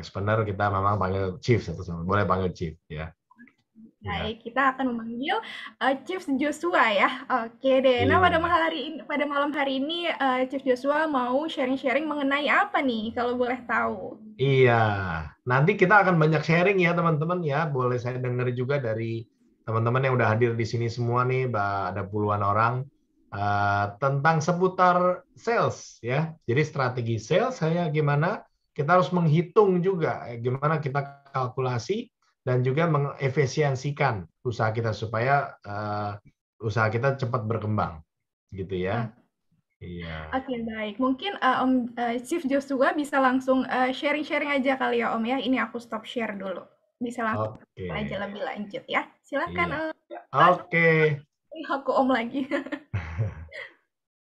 expander kita memang panggil Chief satu sama, boleh panggil Chief ya. Ya. Baik, kita akan memanggil Chief Joshua ya. Oke deh. Nah, Iya. pada malam hari ini Chief Joshua mau sharing-sharing mengenai apa nih kalau boleh tahu? Iya, nanti kita akan banyak sharing ya teman-teman ya. Boleh saya dengar juga dari teman-teman yang udah hadir di sini semua nih, ada puluhan orang tentang seputar sales ya. Jadi strategi sales saya gimana kita harus menghitung juga gimana kita kalkulasi dan juga mengefisiensikan usaha kita supaya usaha kita cepat berkembang gitu Ah, ya. Iya. Oke, baik. Mungkin Om Chief Joshua bisa langsung sharing-sharing aja kali ya Om ya. Ini aku stop share dulu. Bisa langsung Oke. aja lebih lanjut ya. Silakan Iya. Mas. Oke. Aku Om lagi.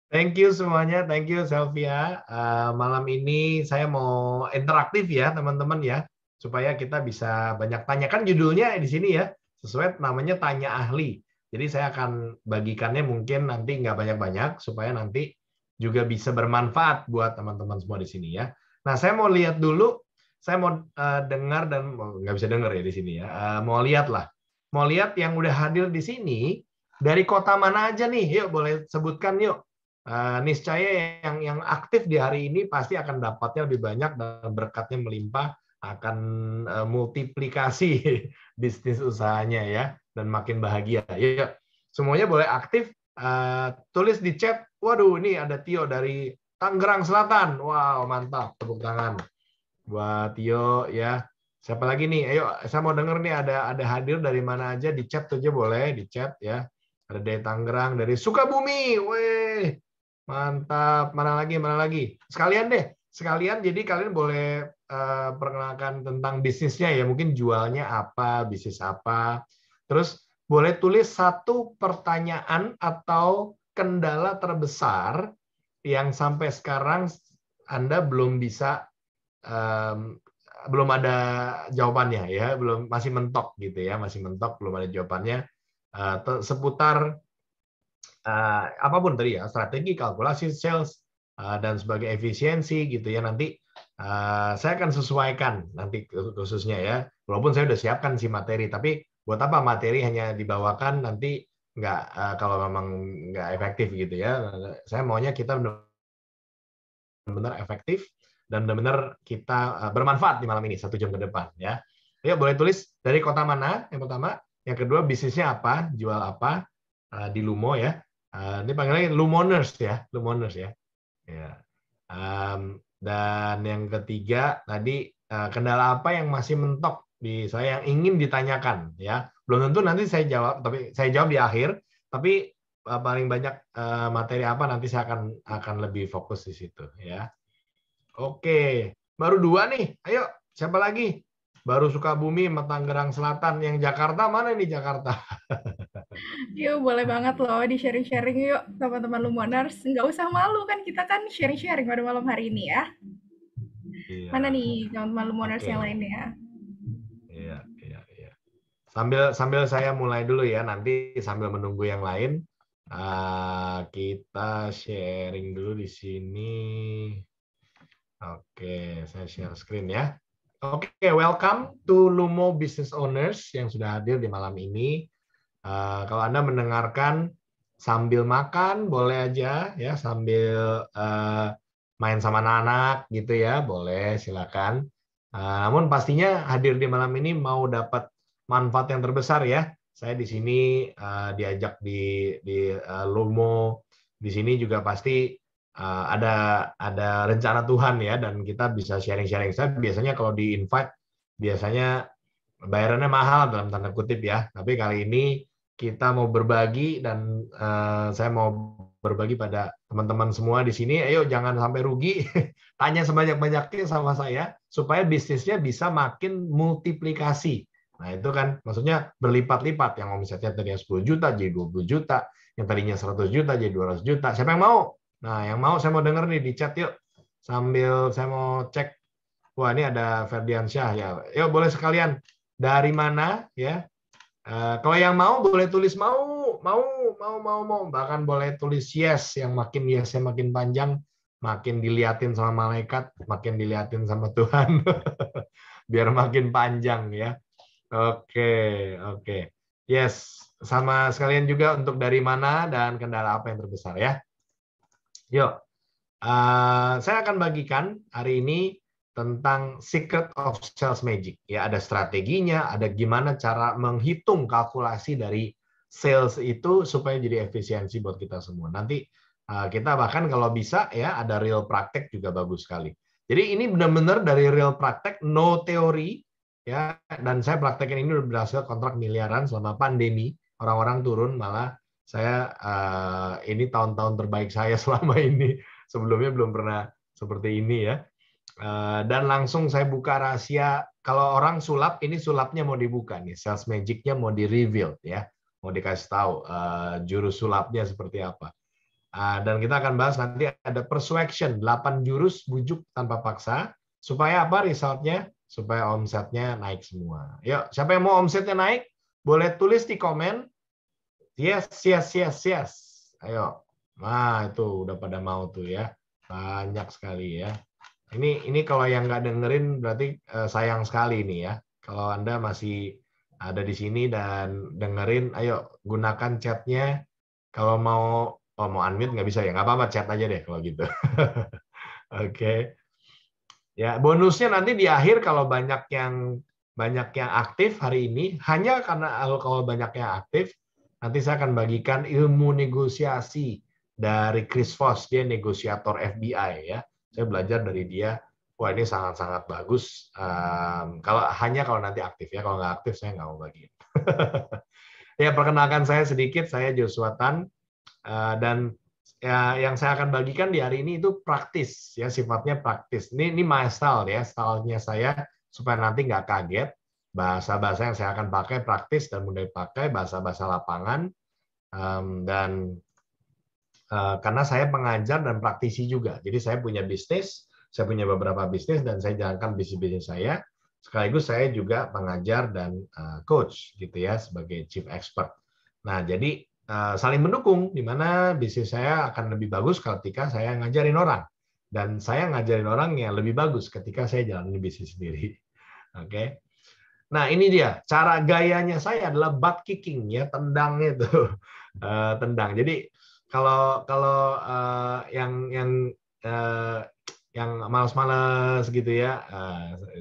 Thank you semuanya, thank you Selvia. Malam ini saya mau interaktif ya teman-teman ya, supaya kita bisa banyak tanya. Kan judulnya di sini ya, sesuai namanya tanya ahli. Jadi saya akan bagikannya mungkin nanti nggak banyak-banyak, supaya nanti juga bisa bermanfaat buat teman-teman semua di sini ya. Nah saya mau lihat dulu, saya mau dengar dan nggak bisa dengar ya di sini ya. Mau lihat lah, mau lihat yang udah hadir di sini dari kota mana aja nih? Yuk boleh sebutkan yuk. Niscaya yang aktif di hari ini pasti akan dapatnya lebih banyak dan berkatnya melimpah, akan multiplikasi bisnis usahanya ya, dan makin bahagia. Ya, semuanya boleh aktif, tulis di chat. Waduh, ini ada Tio dari Tangerang Selatan. Wow, mantap, tepuk tangan buat Tio ya. Siapa lagi nih? Ayo, saya mau denger nih ada hadir dari mana aja, di chat aja boleh, di chat ya. Ada dari Tangerang, dari Sukabumi. Weh, mantap. Mana lagi? Mana lagi? Sekalian deh. Sekalian jadi kalian boleh perkenalkan tentang bisnisnya ya. Mungkin jualnya apa, bisnis apa. Terus boleh tulis satu pertanyaan atau kendala terbesar yang sampai sekarang Anda belum bisa belum ada jawabannya ya, belum, masih mentok gitu ya, masih mentok, belum ada jawabannya seputar apapun tadi ya, strategi, kalkulasi, sales, dan sebagai efisiensi gitu ya. Nanti saya akan sesuaikan nanti khususnya ya. Walaupun saya udah siapkan si materi, tapi buat apa materi hanya dibawakan nanti nggak kalau memang nggak efektif gitu ya. Saya maunya kita benar-benar efektif dan benar-benar kita bermanfaat di malam ini 1 jam ke depan ya. Ya boleh tulis dari kota mana yang pertama, yang kedua bisnisnya apa, jual apa di Lumo ya. Ini panggilannya Lumoners ya, Lumoners ya. Ya. Dan yang ketiga tadi kendala apa yang masih mentok di saya yang ingin ditanyakan ya. Belum tentu nanti saya jawab, tapi saya jawab di akhir. Tapi paling banyak materi apa nanti saya akan lebih fokus di situ ya. Oke, baru 2 nih. Ayo, siapa lagi? Baru Sukabumi sama Tangerang Selatan. Yang Jakarta mana nih Jakarta? Yuk, boleh banget loh di sharing-sharing yuk teman-teman Lumoners. Nggak usah malu kan kita kan sharing-sharing pada malam hari ini ya. Mana Iya, nih teman-teman Lumoners oke. yang lainnya? Iya, iya, iya. Sambil sambil saya mulai dulu ya, nanti sambil menunggu yang lain, kita sharing dulu di sini. Oke, saya share screen ya. Oke, welcome to Lumo Business Owners yang sudah hadir di malam ini. Kalau Anda mendengarkan sambil makan, boleh aja ya, sambil main sama anak-anak gitu ya, boleh silakan. Namun pastinya hadir di malam ini mau dapat manfaat yang terbesar ya. Saya di sini diajak di Lumo, di sini juga pasti ada rencana Tuhan ya, dan kita bisa sharing-sharing. Saya biasanya kalau di invite biasanya bayarannya mahal dalam tanda kutip ya, tapi kali ini kita mau berbagi dan saya mau berbagi pada teman-teman semua di sini. Ayo jangan sampai rugi, tanya sebanyak-banyaknya sama saya supaya bisnisnya bisa makin multiplikasi. Nah itu kan maksudnya berlipat-lipat, yang omsetnya tadinya 10 juta jadi 20 juta, yang tadinya 100 juta jadi 200 juta. Siapa yang mau? Nah yang mau saya mau denger nih di chat yuk, sambil saya mau cek. Wah ini ada Ferdiansyah ya. Yuk boleh sekalian dari mana ya? Kalau yang mau boleh tulis mau, bahkan boleh tulis yes, yang makin yesnya makin panjang, makin diliatin sama malaikat, makin diliatin sama Tuhan. biar makin panjang ya. Oke. Yes, sama sekalian juga untuk dari mana dan kendala apa yang terbesar ya. Yuk, saya akan bagikan hari ini tentang Secret of Sales Magic. Ya, ada strateginya, ada gimana cara menghitung kalkulasi dari sales itu supaya jadi efisiensi buat kita semua. Nanti kita bahkan kalau bisa ya ada real praktek juga bagus sekali. Jadi ini benar-benar dari real praktek, no teori ya. Dan saya praktekin ini udah berhasil kontrak miliaran selama pandemi. Orang-orang turun, malah saya ini tahun-tahun terbaik saya selama ini. Sebelumnya belum pernah seperti ini ya. Dan langsung saya buka rahasia. Kalau orang sulap, ini sulapnya mau dibuka nih, sales magic-nya mau di-reveal ya, mau dikasih tahu jurus sulapnya seperti apa. Dan kita akan bahas nanti ada persuasion, 8 jurus bujuk tanpa paksa, supaya apa resultnya? Supaya omsetnya naik semua. Yuk, siapa yang mau omsetnya naik? Boleh tulis di komen. Yes. Ayo. Nah, itu udah pada mau tuh ya. Banyak sekali ya. Ini kalau yang nggak dengerin berarti sayang sekali nih ya. Kalau Anda masih ada di sini dan dengerin, ayo gunakan chatnya. Kalau mau unmute nggak bisa ya, nggak apa-apa, chat aja deh kalau gitu. Oke. Ya, bonusnya nanti di akhir kalau banyak yang aktif hari ini, hanya karena kalau banyak yang aktif, nanti saya akan bagikan ilmu negosiasi dari Chris Voss, dia negosiator FBI ya. Saya belajar dari dia. Wah, ini sangat-sangat bagus. Kalau nanti aktif ya, kalau nggak aktif saya nggak mau bagiin. Ya, perkenalkan saya sedikit, saya Joshua Tan. Dan ya, yang saya akan bagikan di hari ini itu praktis, ya sifatnya praktis. Ini my style ya, stylenya saya supaya nanti nggak kaget. Bahasa-bahasa yang saya akan pakai praktis dan mudah dipakai, bahasa-bahasa lapangan. Dan karena saya pengajar dan praktisi juga, jadi saya punya bisnis, saya punya beberapa bisnis dan saya jalankan bisnis saya. Sekaligus saya juga pengajar dan coach gitu ya sebagai chief expert. Nah, jadi saling mendukung, di mana bisnis saya akan lebih bagus ketika saya ngajarin orang. Dan saya ngajarin orang yang lebih bagus ketika saya jalanin bisnis sendiri. Oke. Nah, ini dia. Cara gayanya saya adalah butt kicking, ya, tendang itu. Tendang. Jadi, kalau yang malas-malas gitu ya,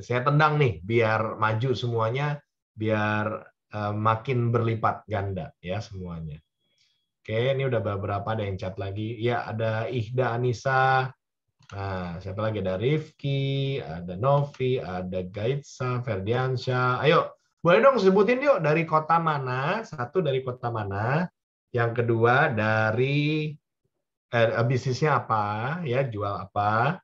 saya tendang nih, biar maju semuanya, biar makin berlipat ganda, ya, semuanya. Oke, ini udah beberapa, ada yang chat lagi. Ya, ada Ihda Anissa. Nah, siapa lagi? Ada Rifki, ada Novi, ada Gaitsa, Ferdiansyah. Ayo, boleh dong sebutin yuk dari kota mana? Satu dari kota mana? Yang kedua dari bisnisnya apa? Ya, jual apa?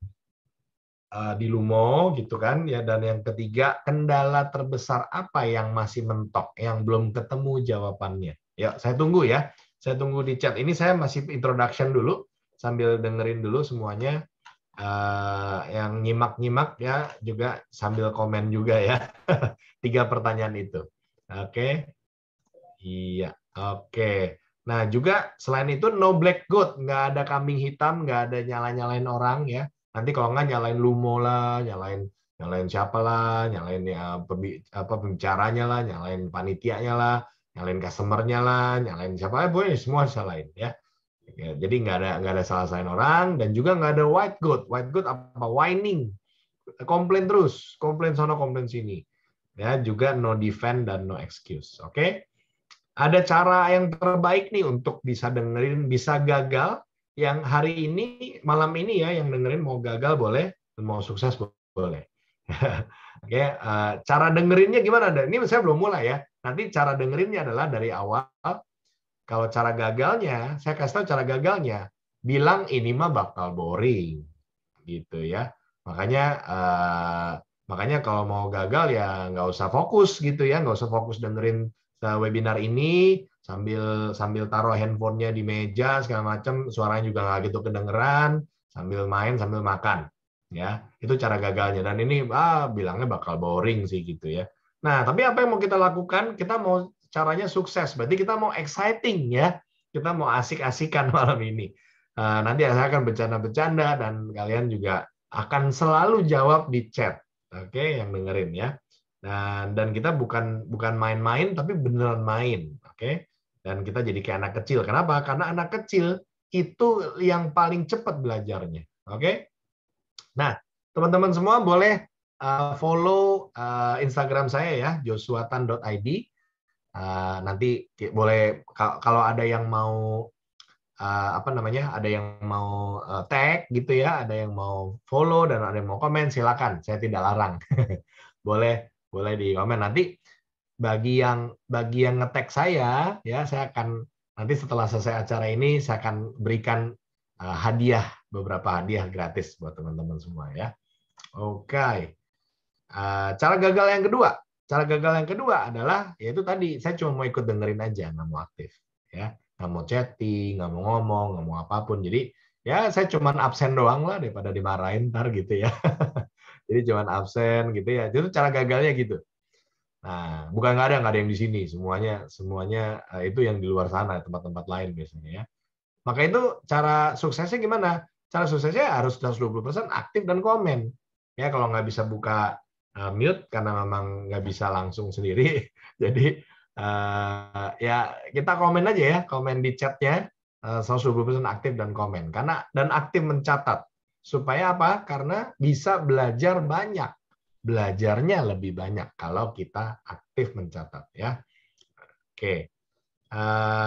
Di Lumo gitu kan? Ya, dan yang ketiga, kendala terbesar apa yang masih mentok, yang belum ketemu jawabannya? Ya, saya tunggu ya. Saya tunggu di chat. Ini saya masih introduction dulu, sambil dengerin dulu semuanya. Yang nyimak-nyimak ya juga sambil komen juga ya. 3 pertanyaan itu. Oke. Iya, oke. Nah, juga selain itu no black goat, nggak ada kambing hitam, nggak ada nyalain orang ya. Nanti kalau nggak nyalain Lumo lah, nyalain siapa lah, nyalain ya, pembicaranya lah, nyalain panitianya lah, nyalain customer-nya lah, nyalain siapa, boleh semua salahin ya. Ya, jadi nggak ada salah-salahin orang, dan juga nggak ada white goat. White goat apa? Whining, komplain terus, komplain sono, komplain sini. Ya, juga no defend dan no excuse. Oke? Ada cara yang terbaik nih untuk bisa dengerin, bisa gagal. Yang hari ini, malam ini ya, yang dengerin mau gagal boleh, mau sukses boleh. Oke, cara dengerinnya gimana? Ini saya belum mulai ya. Nanti cara dengerinnya adalah dari awal. Kalau cara gagalnya, saya kasih tahu cara gagalnya. Bilang ini mah bakal boring, gitu ya. Makanya kalau mau gagal ya nggak usah fokus gitu ya, nggak usah fokus dengerin webinar ini sambil taruh handphonenya di meja segala macam, suaranya juga nggak gitu kedengeran, sambil main sambil makan, ya itu cara gagalnya. Dan ini bilangnya bakal boring sih gitu ya. Nah, tapi apa yang mau kita lakukan? Kita mau caranya sukses. Berarti kita mau exciting ya. Kita mau asik-asikan malam ini. Nanti saya akan bercanda-bercanda dan kalian juga akan selalu jawab di chat. Oke, yang dengerin ya. Dan kita bukan main-main, tapi beneran main. Oke. Dan kita jadi kayak anak kecil. Kenapa? Karena anak kecil itu yang paling cepat belajarnya. Oke. Nah, teman-teman semua boleh follow Instagram saya ya, josuatan.id. Nanti boleh kalau ada yang mau ada yang mau tag gitu ya, ada yang mau follow dan ada yang mau komen, silakan, saya tidak larang. boleh di komen. Nanti bagi yang nge-tag saya ya, saya akan nanti setelah selesai acara ini saya akan berikan beberapa hadiah gratis buat teman-teman semua ya. Oke. Cara gagal yang kedua adalah yaitu tadi, saya cuma mau ikut dengerin aja, nggak mau aktif ya, nggak mau chatting, nggak mau ngomong, nggak mau apapun. Jadi ya saya cuma absen doang lah daripada dimarahin ntar gitu ya. Jadi cuma absen gitu ya. Itu cara gagalnya gitu. Nah, bukan nggak ada yang di sini, semuanya itu yang di luar sana, tempat-tempat lain biasanya ya. Maka itu cara suksesnya gimana? Cara suksesnya harus 120% aktif dan komen. Ya, kalau nggak bisa buka mute karena memang nggak bisa langsung sendiri, jadi ya kita komen aja ya, komen di chatnya 120% aktif dan komen. Dan aktif mencatat. Supaya apa? Karena bisa belajar banyak. Belajarnya lebih banyak kalau kita aktif mencatat ya. Oke.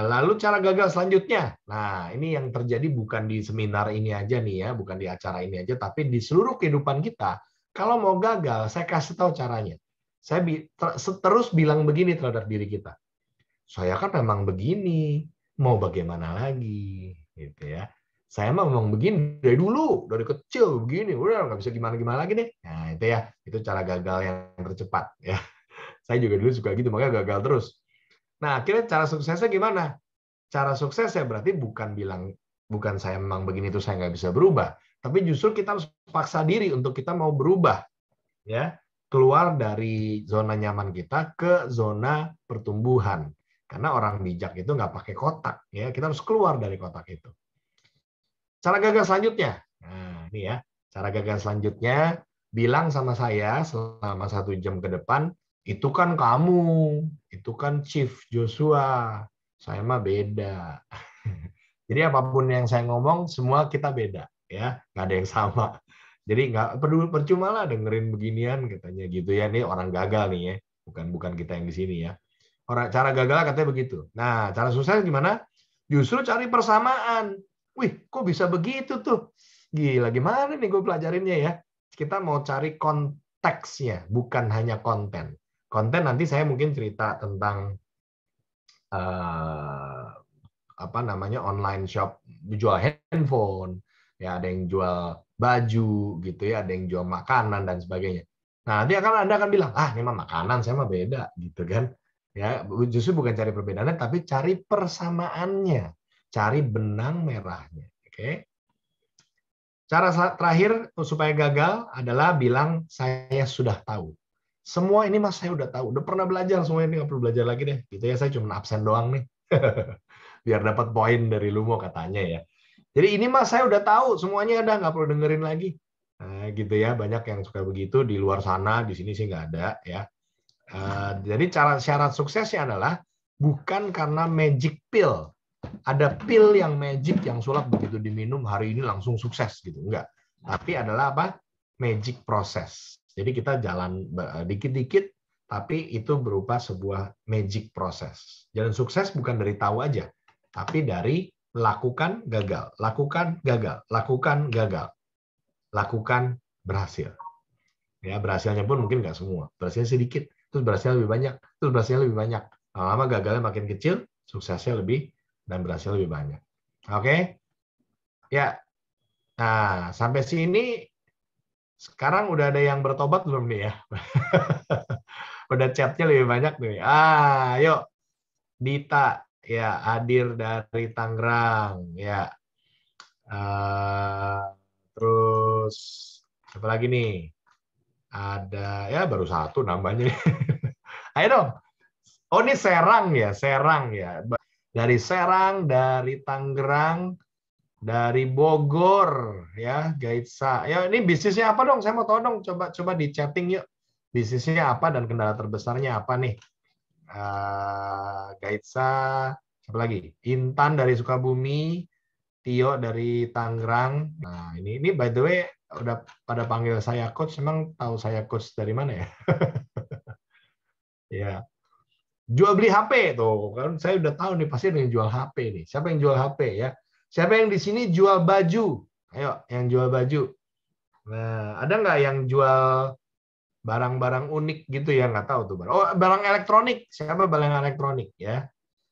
Lalu cara gagal selanjutnya. Nah, ini yang terjadi bukan di seminar ini aja nih ya, bukan di acara ini aja, tapi di seluruh kehidupan kita. Kalau mau gagal, saya kasih tahu caranya. Saya terus bilang begini terhadap diri kita. Saya kan memang begini, mau bagaimana lagi, gitu ya. Saya memang begini dari dulu, dari kecil begini, udah nggak bisa gimana-gimana lagi deh. Nah, itu ya, itu cara gagal yang tercepat ya. Saya juga dulu suka gitu, makanya gagal terus. Nah, akhirnya cara suksesnya gimana? Cara suksesnya berarti bukan saya memang begini itu saya nggak bisa berubah, tapi justru kita harus paksa diri untuk kita mau berubah, ya, keluar dari zona nyaman kita ke zona pertumbuhan. Karena orang bijak itu nggak pakai kotak, ya, kita harus keluar dari kotak itu. Cara gagal selanjutnya, nah ini ya, cara gagal selanjutnya, bilang sama saya selama 1 jam ke depan, itu kan kamu, itu kan Chief Joshua, saya mah beda. Jadi apapun yang saya ngomong, semua kita beda, ya, nggak ada yang sama. Jadi nggak percuma lah dengerin beginian katanya gitu ya, ini orang gagal nih ya, bukan kita yang di sini ya. Cara gagal katanya begitu. Nah, cara sukses gimana? Justru cari persamaan. Wih, kok bisa begitu tuh? Gila, gimana nih gue pelajarinnya ya? Kita mau cari konteksnya, bukan hanya konten. Konten nanti saya mungkin cerita tentang online shop, jual handphone, ya ada yang jual baju gitu ya, ada yang jual makanan dan sebagainya. Nah, nanti Anda akan bilang, ini mah makanan, saya mah beda gitu kan. Ya, justru bukan cari perbedaannya, tapi cari persamaannya, cari benang merahnya. Oke. Cara terakhir supaya gagal adalah bilang saya sudah tahu. Semua ini mas saya udah tahu, udah pernah belajar, semua ini nggak perlu belajar lagi deh. Gitu ya, saya cuma absen doang nih. Biar dapat poin dari Lumo katanya ya. Jadi ini mas saya udah tahu, semuanya udah nggak perlu dengerin lagi. Nah, gitu ya, banyak yang suka begitu di luar sana, di sini sih nggak ada ya. Jadi syarat suksesnya adalah bukan karena magic pill. Ada pil yang magic yang sulap begitu diminum hari ini langsung sukses gitu, enggak. Tapi adalah apa? Magic proses. Jadi kita jalan dikit-dikit, tapi itu berupa sebuah magic proses. Jalan sukses bukan dari tahu aja, tapi dari lakukan gagal, lakukan gagal, lakukan gagal, lakukan berhasil. Ya, berhasilnya pun mungkin nggak semua, berhasilnya sedikit, terus berhasilnya lebih banyak, terus berhasilnya lebih banyak. Lama-lama gagalnya makin kecil, suksesnya lebih dan berhasil lebih banyak. Oke? Ya. Nah, sampai sini sekarang udah ada yang bertobat belum nih ya? Udah chatnya lebih banyak nih. Yuk. Dita ya hadir dari Tangerang ya. Terus apa lagi nih? Ada ya baru satu nambahnya. Ayo dong. Oh ini Serang ya, Serang ya. Dari Serang, dari Tangerang, Dari Bogor ya, Gaitsa. Ya, ini bisnisnya apa dong? Saya mau tahu dong. Coba di chatting yuk. Bisnisnya apa dan kendala terbesarnya apa nih? Gaitsa, siapa lagi? Intan dari Sukabumi, Tio dari Tangerang. Nah, ini by the way udah pada panggil saya coach. Emang tahu saya coach dari mana ya? Ya, jual beli HP tuh kan saya udah tahu nih pasti ada yang jual HP nih. Siapa yang jual HP ya? Siapa yang di sini jual baju? Ayo, yang jual baju. Nah, ada nggak yang jual barang-barang unik gitu ya? Nggak tahu tuh. Oh, barang elektronik. Siapa barang elektronik ya?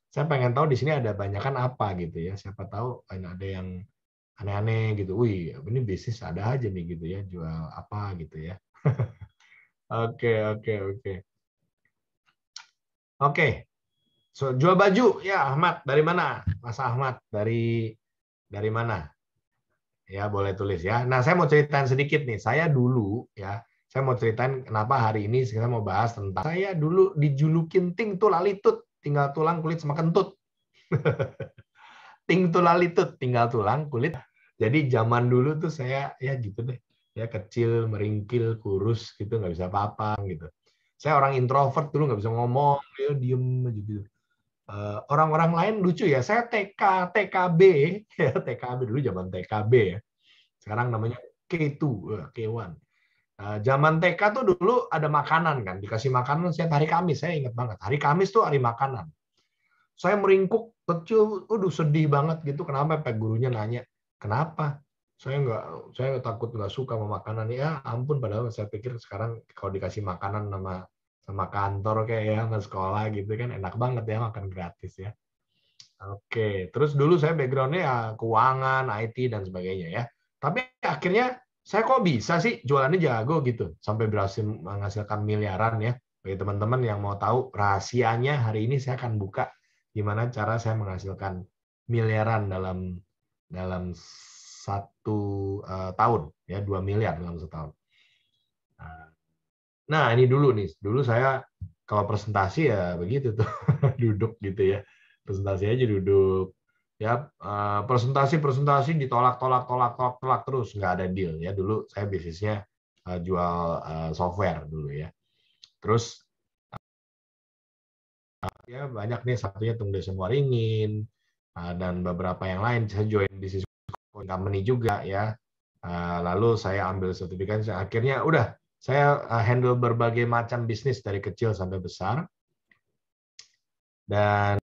Saya pengen tahu di sini ada banyakan apa gitu ya. Siapa tahu ada yang aneh-aneh gitu. Wih, ini bisnis ada aja nih gitu ya. Jual apa gitu ya. Oke, oke, oke. Oke, so, jual baju ya Ahmad dari mana? Mas Ahmad dari mana? Ya boleh tulis ya. Nah saya mau ceritain sedikit nih. Saya dulu ya, saya mau ceritain kenapa hari ini kita mau bahas tentang saya dulu dijulukin ting tulalitut, tinggal tulang kulit sama kentut. Ting tulalitut, tinggal tulang kulit. Jadi zaman dulu tuh saya ya gitu deh, ya kecil, meringkil, kurus gitu, nggak bisa apa-apa gitu. Saya orang introvert dulu nggak bisa ngomong, ya diem aja gitu. Orang-orang lain lucu ya. Saya TKB ya TKB dulu zaman TKB ya. Sekarang namanya K2, K1. Zaman TK tuh dulu ada makanan kan, dikasih makanan setiap hari Kamis. Saya ingat banget. Hari Kamis tuh hari makanan. Saya meringkuk kecil, aduh sedih banget gitu. Kenapa? Pak gurunya nanya, kenapa? Saya takut nggak suka sama makanan. Ya ampun, padahal saya pikir sekarang kalau dikasih makanan sama kantor kayak ya sama sekolah gitu kan enak banget ya makan gratis ya. Oke, terus dulu saya background-nya ya keuangan, IT dan sebagainya ya. Tapi akhirnya saya kok bisa sih jualannya jago gitu, sampai berhasil menghasilkan miliaran ya. Bagi teman-teman yang mau tahu rahasianya, hari ini saya akan buka gimana cara saya menghasilkan miliaran dalam dalam satu tahun ya, 2 miliar dalam setahun. Nah, ini dulu nih. Dulu saya kalau presentasi ya begitu tuh, duduk gitu ya. Presentasi aja duduk. Ya, presentasi ditolak tolak tolak tolak tolak terus nggak ada deal ya. Dulu saya bisnisnya jual software dulu ya. Terus ya banyak nih satunya Tung Desem Waringin dan beberapa yang lain. Saya join bisnis company juga ya. Lalu saya ambil sertifikat. Akhirnya udah saya handle berbagai macam bisnis dari kecil sampai besar. Dan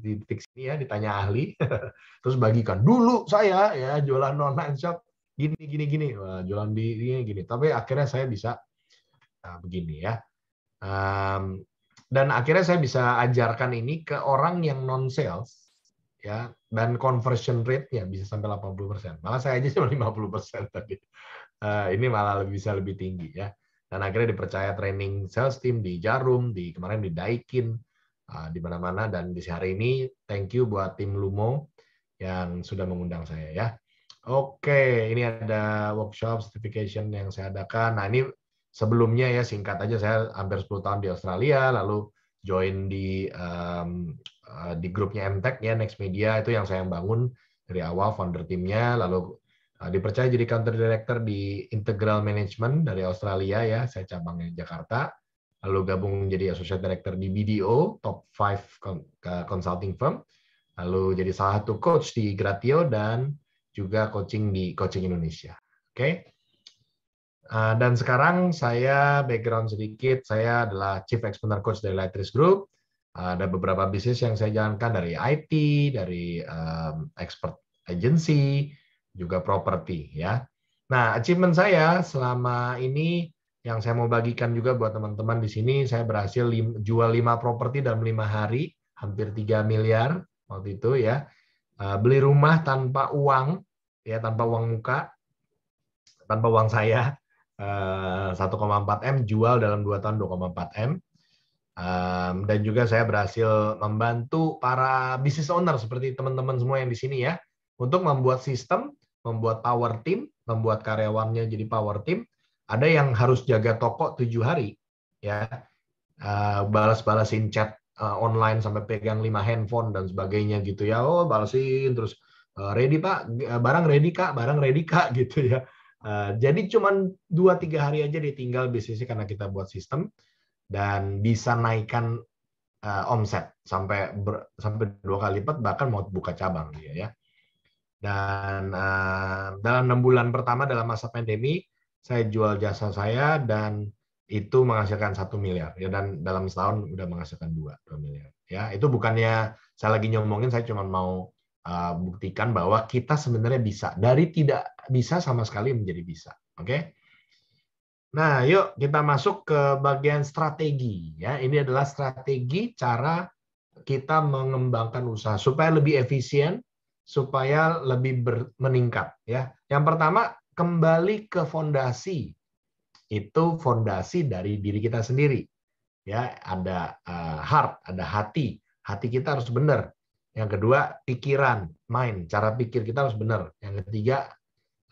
di titik sini ya, ditanya ahli, terus bagikan. Dulu saya ya jualan online shop gini. Wah, jualan di gini. Tapi akhirnya saya bisa begini ya. Dan akhirnya saya bisa ajarkan ini ke orang yang non sales ya, dan conversion rate-nya bisa sampai 80%. Malah saya aja cuma 50% tadi. Ini malah bisa lebih tinggi ya. Dan akhirnya dipercaya training sales team di Jarum, kemarin di Daikin, di mana-mana, dan di hari ini thank you buat tim Lumo yang sudah mengundang saya ya. Oke, ini ada workshop certification yang saya adakan. Nah, ini sebelumnya ya, singkat aja, saya hampir 10 tahun di Australia, lalu join di grupnya MTech ya, Next Media, itu yang saya bangun dari awal, founder timnya, lalu dipercaya jadi country director di Integral Management dari Australia ya, saya cabangnya Jakarta, lalu gabung jadi associate director di BDO, top 5 consulting firm, lalu jadi salah satu coach di Gratio, dan juga coaching di Coaching Indonesia. Oke. Dan sekarang saya background sedikit, saya adalah Chief Expander Coach dari Lightris Group. Ada beberapa bisnis yang saya jalankan dari IT, dari expert agency, juga property ya. Nah, achievement saya selama ini yang saya mau bagikan juga buat teman-teman di sini, saya berhasil jual 5 properti dalam 5 hari, hampir 3 miliar waktu itu ya. Beli rumah tanpa uang, ya, tanpa uang muka, tanpa uang saya, 1,4 M, jual dalam 2 tahun 2,4 M. Dan juga saya berhasil membantu para business owner seperti teman-teman semua yang di sini ya, untuk membuat sistem, membuat power team, membuat karyawannya jadi power team. Ada yang harus jaga toko 7 hari, ya, balas-balasin chat online sampai pegang 5 handphone dan sebagainya gitu ya. Oh, balasin terus, ready Pak, barang ready Kak gitu ya. Jadi cuman 2-3 hari aja ditinggal bisnisnya karena kita buat sistem, dan bisa naikkan omset sampai 2 kali lipat, bahkan mau buka cabang dia ya. Dan dalam 6 bulan pertama dalam masa pandemi, saya jual jasa saya dan itu menghasilkan 1 miliar ya, dan dalam setahun udah menghasilkan 2 miliar ya. Itu bukannya saya lagi nyomongin, saya cuma mau buktikan bahwa kita sebenarnya bisa, dari tidak bisa sama sekali menjadi bisa. Oke. Nah, yuk kita masuk ke bagian strategi ya. Ini adalah strategi cara kita mengembangkan usaha supaya lebih efisien, supaya lebih meningkat ya. Yang pertama, kembali ke fondasi. Itu fondasi dari diri kita sendiri. Ya, ada heart, ada hati. Hati kita harus benar. Yang kedua, pikiran, mind, cara pikir kita harus benar. Yang ketiga,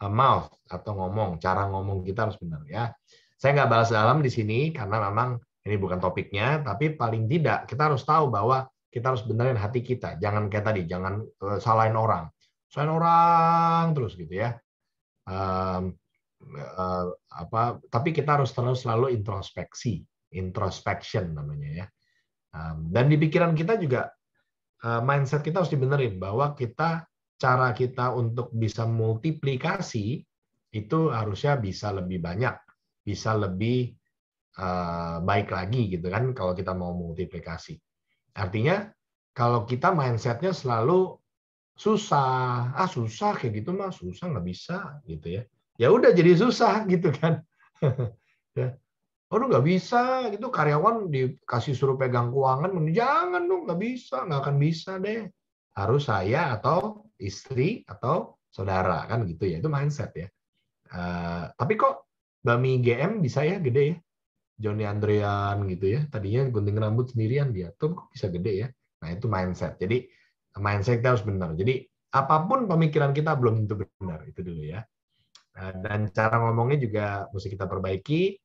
mouth atau ngomong, cara ngomong kita harus benar ya. Saya nggak balas dalam di sini karena memang ini bukan topiknya, tapi paling tidak kita harus tahu bahwa kita harus benerin hati kita. Jangan kayak tadi, jangan salahin orang. Salahin orang terus gitu ya. Tapi kita harus terus selalu introspection namanya ya. Dan di pikiran kita juga, mindset kita harus dibenerin bahwa cara kita untuk bisa multiplikasi itu harusnya bisa lebih banyak, bisa lebih baik lagi gitu kan kalau kita mau multiplikasi. Artinya kalau kita mindsetnya selalu susah, susah kayak gitu mah susah, nggak bisa gitu ya. Ya udah jadi susah gitu kan. Ya. Aduh nggak bisa gitu, karyawan dikasih suruh pegang keuangan, jangan dong, nggak bisa, nggak akan bisa deh. Harus saya atau istri atau saudara kan gitu ya, itu mindset ya. Tapi kok Bami GM bisa ya gede ya, Johnny Andrean gitu ya, tadinya gunting rambut sendirian dia, tuh kok bisa gede ya. Nah itu mindset. Jadi mindset kita harus benar. Jadi apapun pemikiran kita belum tentu benar, itu dulu ya. Dan cara ngomongnya juga mesti kita perbaiki.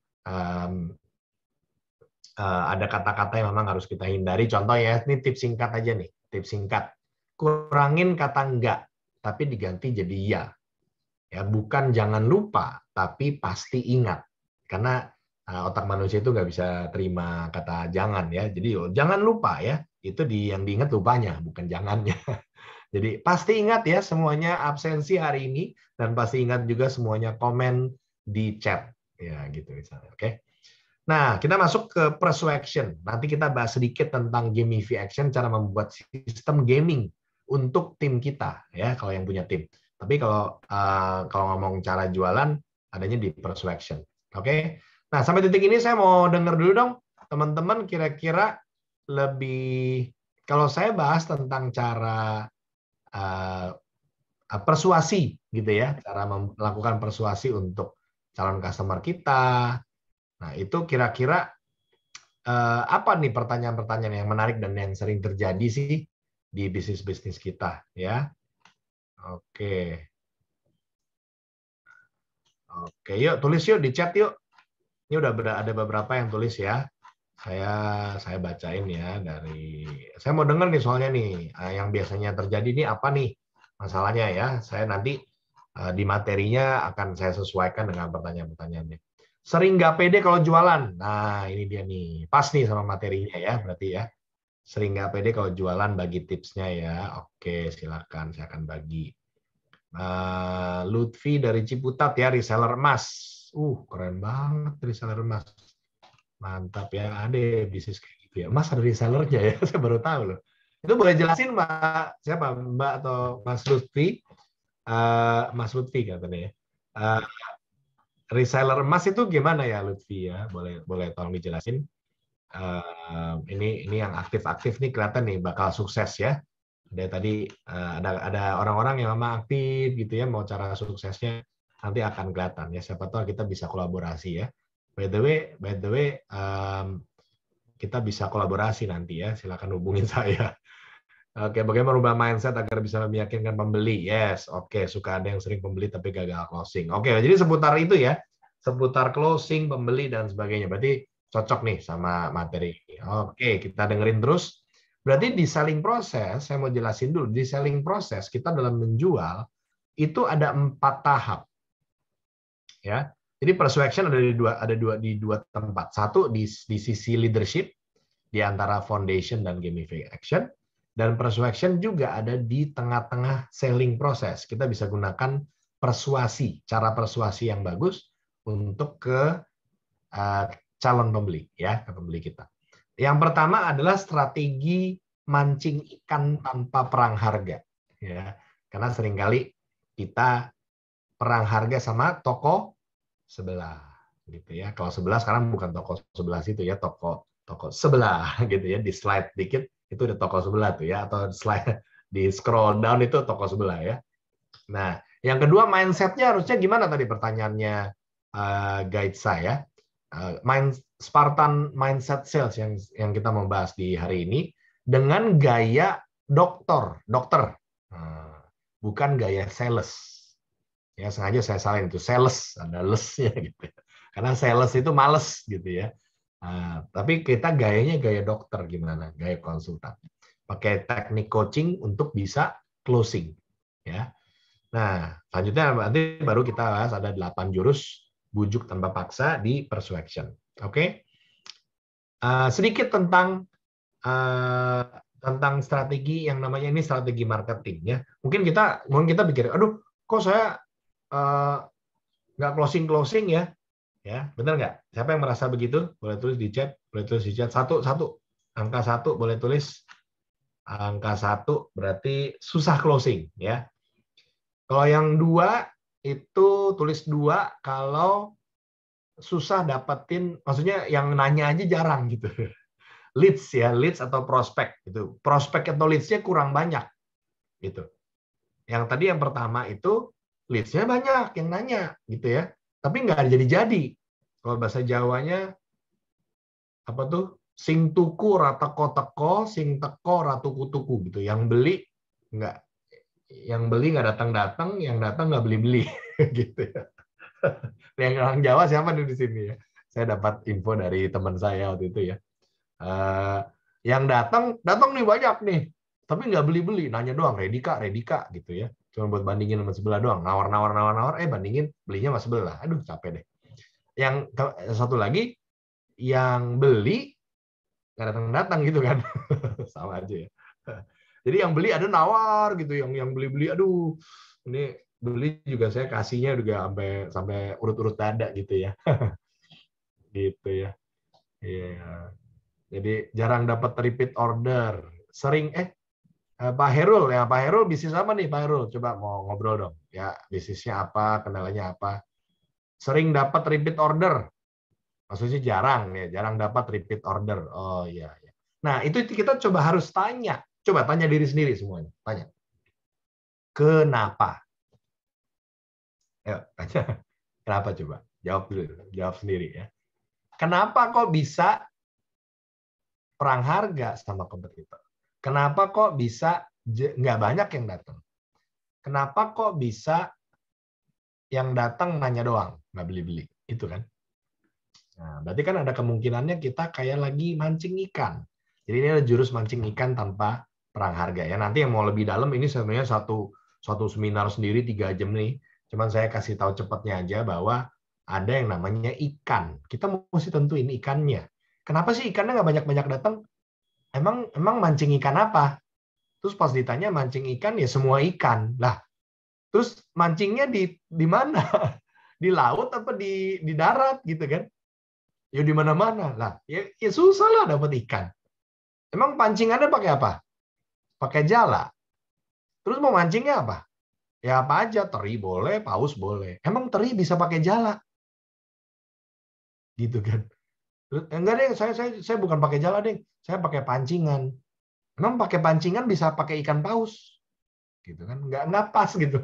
Ada kata-kata yang memang harus kita hindari. Contoh ya, ini tips singkat aja nih, tips singkat. Kurangin kata enggak, tapi diganti jadi ya. Ya, bukan jangan lupa, tapi pasti ingat. Karena otak manusia itu nggak bisa terima kata jangan ya. Jadi jangan lupa ya, itu yang diingat lupanya, bukan jangannya. Jadi pasti ingat ya semuanya absensi hari ini, dan pasti ingat juga semuanya komen di chat ya gitu misalnya. Oke. Nah, kita masuk ke persuasion. Nanti kita bahas sedikit tentang gamification, cara membuat sistem gaming untuk tim kita, ya, kalau yang punya tim. Tapi kalau ngomong cara jualan, adanya di persuasion. Oke? Nah, sampai titik ini saya mau dengar dulu dong, teman-teman kira-kira lebih, kalau saya bahas tentang cara persuasi, gitu ya, cara melakukan persuasi untuk calon customer kita. Nah, itu kira-kira apa nih pertanyaan-pertanyaan yang menarik dan yang sering terjadi sih di bisnis-bisnis kita, ya? Oke. Oke, yuk tulis yuk di chat yuk. Ini udah ada beberapa yang tulis ya. Saya bacain ya dari. Saya mau dengar nih soalnya nih yang biasanya terjadi nih apa nih masalahnya ya. Saya nanti di materinya akan saya sesuaikan dengan pertanyaan-pertanyaannya. Sering nggak pede kalau jualan. Nah, ini dia nih. Pas nih sama materinya ya, berarti ya. Sering nggak pede kalau jualan, bagi tipsnya ya. Oke, silakan. Saya akan bagi. Lutfi dari Ciputat ya, reseller emas. Keren banget reseller emas. Mantap ya, ada bisnis kayak gitu ya. Emas ada resellernya ya, saya baru tahu loh. Itu boleh jelasin Mbak, siapa? Mbak atau Mas Lutfi? Mas Lutfi katanya ya. Reseller emas itu gimana ya Lutfi ya? Boleh tolong dijelasin. Ini yang aktif-aktif nih kelihatan nih bakal sukses ya. Tadi ada orang-orang yang memang aktif gitu ya, mau cara suksesnya nanti akan kelihatan ya. Siapa tahu kita bisa kolaborasi ya. By the way, kita bisa kolaborasi nanti ya. Silakan hubungin saya. Oke, bagaimana merubah mindset agar bisa meyakinkan pembeli? Yes, oke. Suka ada yang sering pembeli tapi gagal closing. Oke, jadi seputar itu ya. Seputar closing, pembeli, dan sebagainya. Berarti cocok nih sama materi ini. Oke, kita dengerin terus. Berarti di selling process, saya mau jelasin dulu. Di selling process, kita dalam menjual, itu ada 4 tahap. Ya. Jadi persuasion ada di dua tempat. Satu di sisi leadership, di antara foundation dan gamification. Dan persuasion juga ada di tengah-tengah selling process. Kita bisa gunakan persuasi, cara persuasi yang bagus untuk ke calon pembeli, ya, ke pembeli kita. Yang pertama adalah strategi mancing ikan tanpa perang harga, ya. Karena seringkali kita perang harga sama toko sebelah, gitu ya. Kalau sebelah sekarang bukan toko sebelah situ ya, toko sebelah, gitu ya. Di slide dikit itu udah toko sebelah tuh ya, atau slide di scroll down itu toko sebelah ya. Nah, yang kedua mindset-nya harusnya gimana tadi pertanyaannya guide saya. Spartan mindset sales yang kita mau bahas di hari ini dengan gaya dokter, bukan gaya sales. Ya, sengaja saya salahin itu sales, ada lesnya gitu. Karena sales itu males gitu ya. Tapi kita gayanya gaya dokter gimana? Gaya konsultan. Pakai teknik coaching untuk bisa closing, ya. Nah, selanjutnya nanti baru kita bahas ada 8 jurus bujuk tanpa paksa di persuasion. Oke? Sedikit tentang strategi yang namanya ini strategi marketing ya. Mungkin kita pikir, aduh, kok saya nggak closing ya? Ya, benar nggak? Siapa yang merasa begitu? Boleh tulis di chat. Satu. Angka 1 boleh tulis. Angka 1 berarti susah closing ya. Kalau yang 2 itu tulis 2 kalau susah dapetin, maksudnya yang nanya aja jarang gitu. Leads ya, leads atau prospek gitu. Prospek atau leads-nya kurang banyak gitu. Yang tadi yang pertama itu leads-nya banyak yang nanya gitu ya. Tapi nggak jadi-jadi. Kalau bahasa Jawanya apa tuh? Sing tuku rata teko, sing teko ratuku-tuku gitu. Yang beli nggak datang-datang, yang datang nggak beli-beli gitu ya. Yang orang Jawa siapa nih di sini ya? Saya dapat info dari teman saya waktu itu ya. Yang datang nih banyak nih, tapi nggak beli-beli, nanya doang, ready kak gitu ya. Cuma buat bandingin sama sebelah doang, nawar, bandingin, belinya sama sebelah. Aduh, capek deh. Yang satu lagi, yang beli nggak datang gitu kan. Sama aja ya. Jadi yang beli ada nawar gitu, yang beli-beli, aduh, ini beli juga saya kasihnya juga sampai urut-urut dada gitu ya. Gitu ya. Iya. Jadi jarang dapat repeat order. Sering Pak Herul ya, Pak Herul bisnis apa nih Pak Herul? Coba mau ngobrol dong. Ya, bisnisnya apa, kendalanya apa? Sering dapat repeat order. Maksudnya jarang ya, jarang dapat repeat order. Oh iya, iya. Nah, itu kita coba harus tanya. Coba tanya diri sendiri semuanya. Tanya. Kenapa? Ayo, tanya. Kenapa coba? Jawab dulu, jawab sendiri ya. Kenapa kok bisa perang harga sama kompetitor? Kenapa kok bisa nggak banyak yang datang? Kenapa kok bisa yang datang nanya doang, nggak beli-beli? Itu kan. Nah, berarti kan ada kemungkinannya kita kayak lagi mancing ikan. Jadi ini ada jurus mancing ikan tanpa perang harga ya. Nanti yang mau lebih dalam ini sebenarnya satu seminar sendiri 3 jam nih. Cuman saya kasih tahu cepatnya aja bahwa ada yang namanya ikan. Kita mesti tentuin ikannya. Kenapa sih ikannya nggak banyak-banyak datang? Emang mancing ikan apa? Terus pas ditanya mancing ikan ya semua ikan. Lah, terus mancingnya di mana? Di laut apa di darat gitu kan? Ya di mana-mana lah. Ya susah lah dapat ikan. Emang pancingannya pakai apa? Pakai jala. Terus mau mancingnya apa? Ya apa aja, teri boleh, paus boleh. Emang teri bisa pakai jala? Gitu kan. Enggak deh, saya bukan pakai jala deh. Saya pakai pancingan. Emang pakai pancingan bisa pakai ikan paus? Gitu kan. Enggak pas gitu.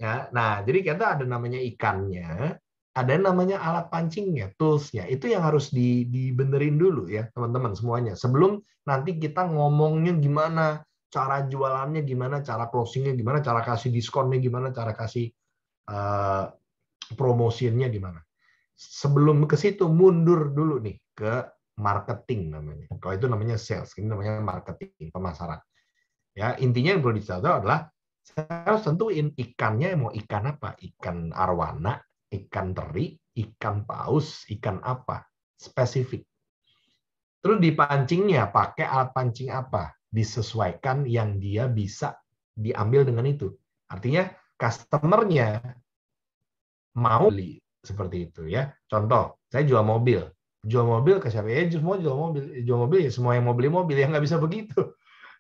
Ya, nah, jadi kita ada namanya ikannya, ada namanya alat pancingnya, toolsnya. Itu yang harus dibenerin dulu ya, teman-teman semuanya. Sebelum nanti kita ngomongnya gimana, cara jualannya gimana, cara closingnya gimana, cara kasih diskonnya gimana, cara kasih uh, promosinya gimana. Sebelum ke situ, mundur dulu nih ke marketing namanya. Kalau itu namanya sales, ini namanya marketing, pemasaran. Ya, intinya yang perlu dicatat adalah saya harus tentuin ikannya mau ikan apa, ikan arwana, ikan teri, ikan paus, ikan apa, spesifik. Terus dipancingnya pakai alat pancing apa, disesuaikan yang dia bisa diambil dengan itu. Artinya customernya mau beli seperti itu ya. Contoh, saya jual mobil ke siapa ya? Semua jual mobil ya semua yang mau beli mobil ya nggak bisa begitu.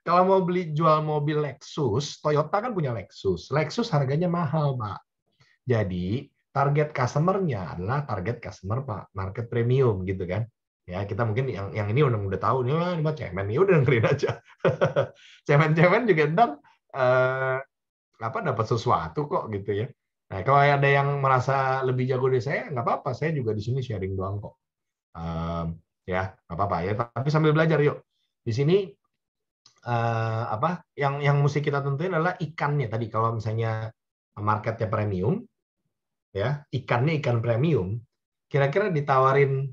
Kalau mau beli jual mobil Lexus, Toyota kan punya Lexus. Lexus harganya mahal, Pak. Jadi, target customer-nya adalah target customer Pak, market premium gitu kan. Ya, kita mungkin yang ini udah tahu nih, wah, ini mah cemen. Ya udah dengerin aja. Cemen-cemen juga ntar dapat sesuatu kok gitu ya. Nah, kalau ada yang merasa lebih jago dari saya, nggak apa-apa. Saya juga di sini sharing doang kok. Ya, nggak apa-apa ya. Tapi sambil belajar yuk. Di sini yang mesti kita tentuin adalah ikannya tadi. Kalau misalnya marketnya premium, ya ikannya ikan premium, kira-kira ditawarin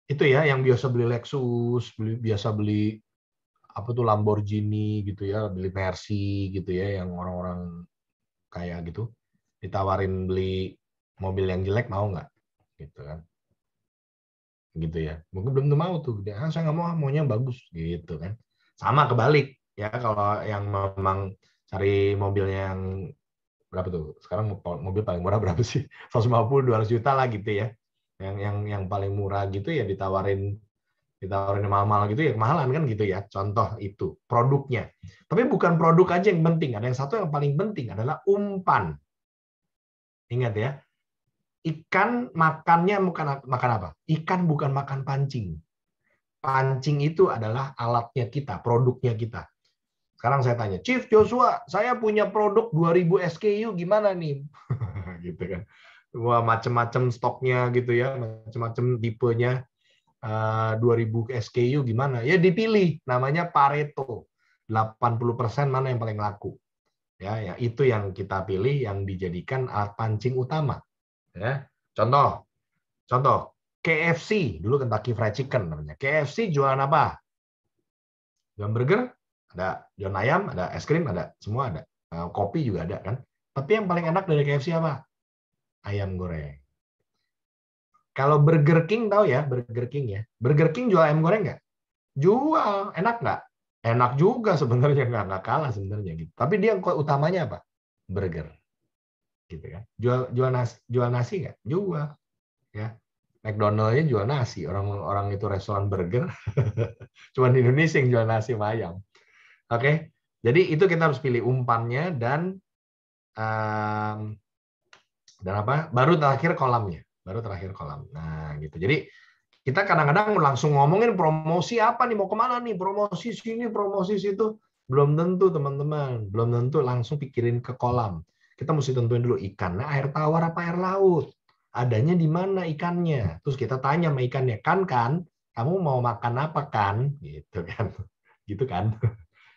itu ya yang biasa beli Lexus, biasa beli apa tuh Lamborghini gitu ya, beli Mercy gitu ya, yang orang-orang kaya gitu, ditawarin beli mobil yang jelek mau nggak? Gitu kan, gitu ya. Mungkin belum mau tuh, saya nggak mau, maunya yang bagus gitu kan. Sama kebalik ya, kalau yang memang cari mobilnya yang berapa tuh? Sekarang mobil paling murah berapa sih? 150-200 juta lah gitu ya. Yang paling murah gitu ya ditawarin mahal-mahal gitu ya kemahalan kan gitu ya. Contoh itu produknya. Tapi bukan produk aja yang penting. Ada yang satu yang paling penting adalah umpan. Ingat ya. Ikan makannya bukan makan apa? Ikan bukan makan pancing. Pancing itu adalah alatnya kita, produknya kita. Sekarang saya tanya, Chief Joshua, saya punya produk 2000 SKU, gimana nih? Gitu kan. Wah, macam-macam stoknya gitu ya, macam-macam tipenya. 2000 SKU gimana? Ya dipilih, namanya Pareto. 80% mana yang paling laku. Ya, itu yang kita pilih yang dijadikan alat pancing utama. Ya. Contoh, KFC, dulu Kentucky Fried Chicken namanya. KFC jualan apa? Jualan burger, ada jualan ayam, ada es krim, ada semua ada. Kopi juga ada kan. Tapi yang paling enak dari KFC apa? Ayam goreng. Kalau Burger King tahu ya, Burger King ya. Burger King jual ayam goreng nggak? Jual, enak nggak? Enak juga sebenarnya, nggak kalah sebenarnya gitu. Tapi dia utamanya apa? Burger, gitu kan. Jual nasi nggak? Jual, ya. McDonald-nya jual nasi, orang-orang itu restoran burger, cuman di Indonesia yang jual nasi sama ayam. Oke, jadi itu kita harus pilih umpannya dan apa? Baru terakhir kolamnya, baru terakhir kolam. Nah, gitu. Jadi kita kadang-kadang langsung ngomongin promosi apa nih, mau kemana nih, promosi sini, promosi situ. Belum tentu teman-teman, belum tentu langsung pikirin ke kolam. Kita mesti tentuin dulu ikannya air tawar apa air laut. Adanya di mana ikannya. Terus kita tanya sama ikannya, kan, kamu mau makan apa kan? Gitu kan. Gitu kan.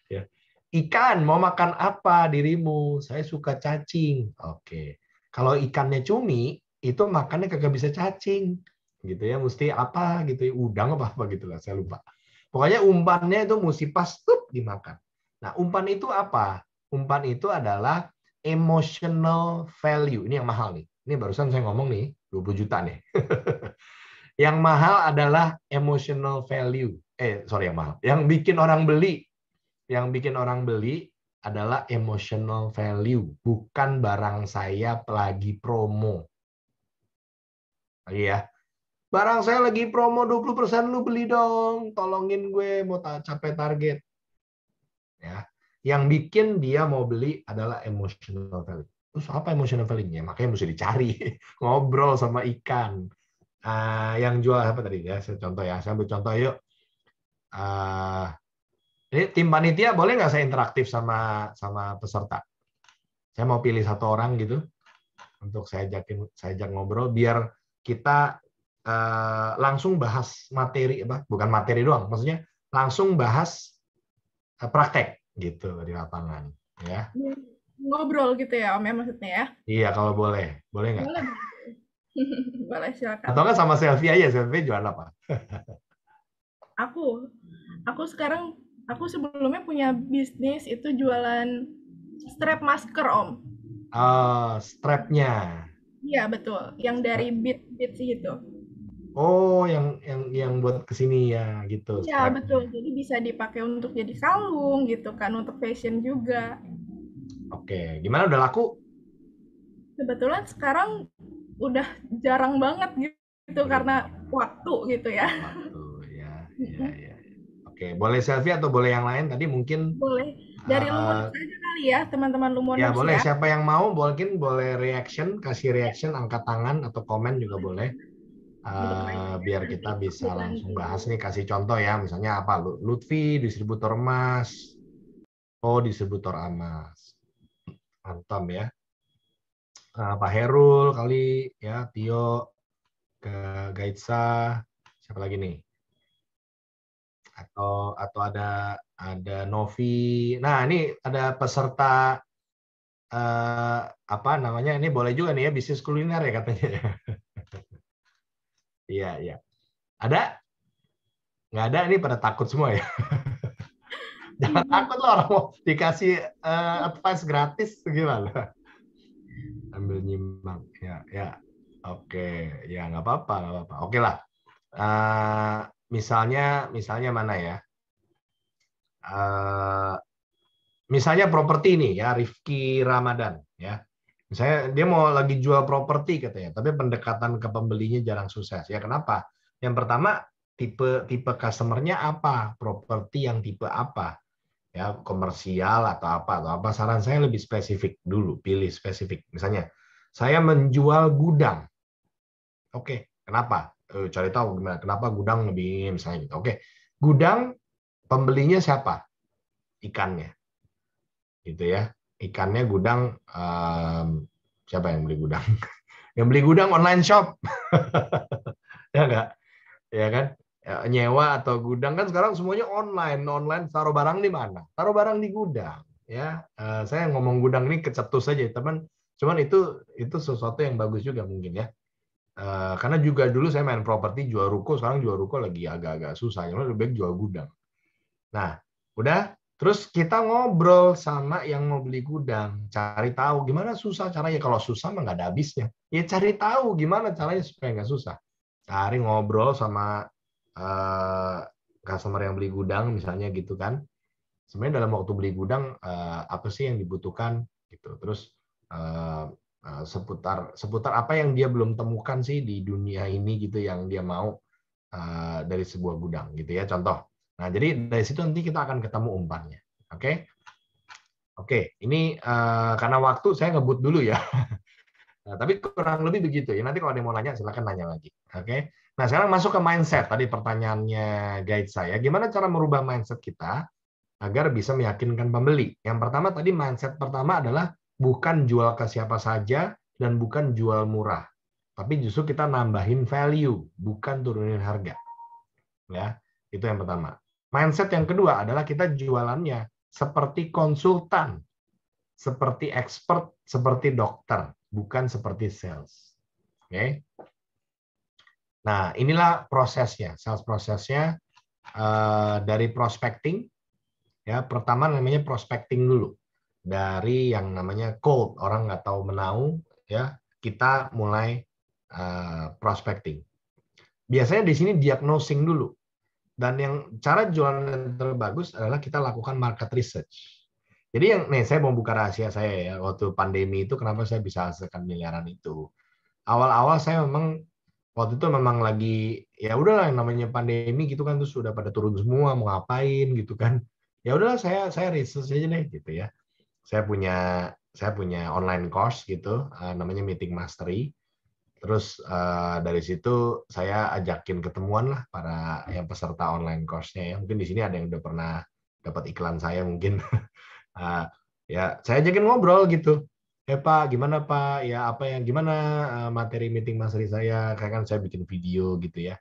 Ya. Ikan, mau makan apa dirimu? Saya suka cacing. Oke. Kalau ikannya cumi, itu makannya kagak bisa cacing. Gitu ya, mesti apa gitu ya, udang apa gitu lah, saya lupa. Pokoknya umpannya itu mesti pas tuh dimakan. Nah, umpan itu apa? Umpan itu adalah emotional value. Ini yang mahal nih. Ini barusan saya ngomong nih, 20 juta nih. Yang mahal adalah emotional value. Sorry, yang mahal. Yang bikin orang beli adalah emotional value, bukan barang saya lagi promo. Iya, barang saya lagi promo 20%, lu beli dong, tolongin gue mau capai target. Ya, yang bikin dia mau beli adalah emotional value. Terus apa emotional value-nya? Makanya mesti dicari, ngobrol sama ikan. Yang jual apa tadi ya? Saya ambil contoh yuk. Ini tim panitia boleh nggak saya interaktif sama peserta? Saya mau pilih satu orang gitu untuk saya ajak ngobrol biar kita langsung bahas materi bukan materi doang, maksudnya langsung bahas praktek gitu di lapangan ya. Ngobrol gitu ya Om ya maksudnya ya? Iya kalau boleh nggak? Boleh, boleh silakan. Atau nggak sama selfie aja, selfie jualan apa? Aku, sekarang, aku sebelumnya punya bisnis itu jualan strap masker Om. Strapnya. Iya betul, yang dari bead sih itu. Oh, yang buat kesini ya gitu Iya strapnya. betul, jadi bisa dipakai untuk jadi kalung gitu kan, untuk fashion juga. Oke, gimana udah laku? Kebetulan sekarang udah jarang banget gitu Udah karena jarang. waktu gitu ya. Waktu ya, ya, ya. Oke, boleh selfie atau boleh yang lain? Tadi mungkin Boleh dari eh, Lumonex aja kali ya, teman-teman ya Lumoners boleh. ya. Siapa yang mau, mungkin boleh reaction, kasih reaction, angkat tangan atau komen juga boleh. Bentuk lainnya Biar nanti kita aku bisa langsung bantu. bahas nih. Kasih contoh ya, misalnya apa? Lutfi, distributor emas. Oh, distributor emas. Mantap ya. Pak Herul kali ya, Tio, ke Gaitsa, siapa lagi nih? Atau ada Novi. Nah, ini ada peserta apa namanya? Ini boleh juga nih ya, bisnis kuliner ya katanya. Iya, iya. Ada? Nggak ada, ini pada takut semua ya. Jangan takut loh orang mau dikasih advice gratis gimana? Ambil nyimbang. Ya, ya. Oke, ya nggak apa-apa, nggak apa-apa. Oke lah. Eh, misalnya mana ya? Eh, misalnya properti nih ya, Rifki Ramadan ya. Misalnya dia mau lagi jual properti katanya, tapi pendekatan ke pembelinya jarang sukses. Ya kenapa? Yang pertama, tipe customer-nya apa? Properti yang tipe apa? Ya, komersial atau apa. Saran saya lebih spesifik dulu, pilih spesifik. Misalnya, saya menjual gudang. Oke, kenapa? Cari tahu gimana. Kenapa gudang lebih misalnya gitu. Oke. Gudang pembelinya siapa? Ikannya. Gitu ya. Ikannya gudang siapa yang beli gudang? Yang beli gudang online shop. Ya enggak? Ya kan? Nyewa atau gudang kan sekarang semuanya online taruh barang di mana, taruh barang di gudang ya. Saya ngomong gudang ini kecetus saja teman, cuman itu sesuatu yang bagus juga mungkin ya. Karena juga dulu saya main properti jual ruko, sekarang jual ruko lagi agak-agak susah, yang lebih baik jual gudang. Nah udah, terus kita ngobrol sama yang mau beli gudang, cari tahu gimana susah caranya. Kalau susah mah nggak ada habisnya, ya cari tahu gimana caranya supaya nggak susah. Cari ngobrol sama eh, customer yang beli gudang misalnya gitu kan. Sebenarnya dalam waktu beli gudang apa sih yang dibutuhkan gitu. Terus seputar apa yang dia belum temukan sih di dunia ini gitu yang dia mau dari sebuah gudang gitu ya, contoh. Nah, jadi dari situ nanti kita akan ketemu umpannya. Oke. Oke, ini karena waktu saya ngebut dulu ya. Nah, tapi kurang lebih begitu ya. Nanti kalau ada yang mau nanya, silakan nanya lagi. Oke. Nah, sekarang masuk ke mindset. Tadi pertanyaannya guide saya. Gimana cara merubah mindset kita agar bisa meyakinkan pembeli? Yang pertama tadi mindset pertama adalah bukan jual ke siapa saja dan bukan jual murah. Tapi justru kita nambahin value, bukan turunin harga. Ya, itu yang pertama. Mindset yang kedua adalah kita jualannya seperti konsultan, seperti expert, seperti dokter, bukan seperti sales. Oke. Nah, inilah prosesnya, sales prosesnya dari prospecting. Ya, pertama namanya prospecting dulu. Dari yang namanya cold, orang nggak tahu menau, ya kita mulai prospecting. Biasanya di sini diagnosing dulu. Dan yang cara jualan yang terbagus adalah kita lakukan market research. Jadi yang nih saya mau buka rahasia saya ya, waktu pandemi itu kenapa saya bisa hasilkan miliaran itu. Awal-awal saya memang waktu itu memang lagi ya udahlah yang namanya pandemi gitu kan, terus sudah pada turun semua mau ngapain gitu kan. Ya udahlah saya research aja deh gitu ya. Saya punya online course gitu namanya Meeting Mastery. Terus dari situ saya ajakin ketemuan lah para yang peserta online course-nya ya. Mungkin di sini ada yang udah pernah dapat iklan saya mungkin. Ya saya ajakin ngobrol gitu. Pak, gimana Pak? Ya apa yang gimana materi meeting mastery saya? Kayak kan saya bikin video gitu ya,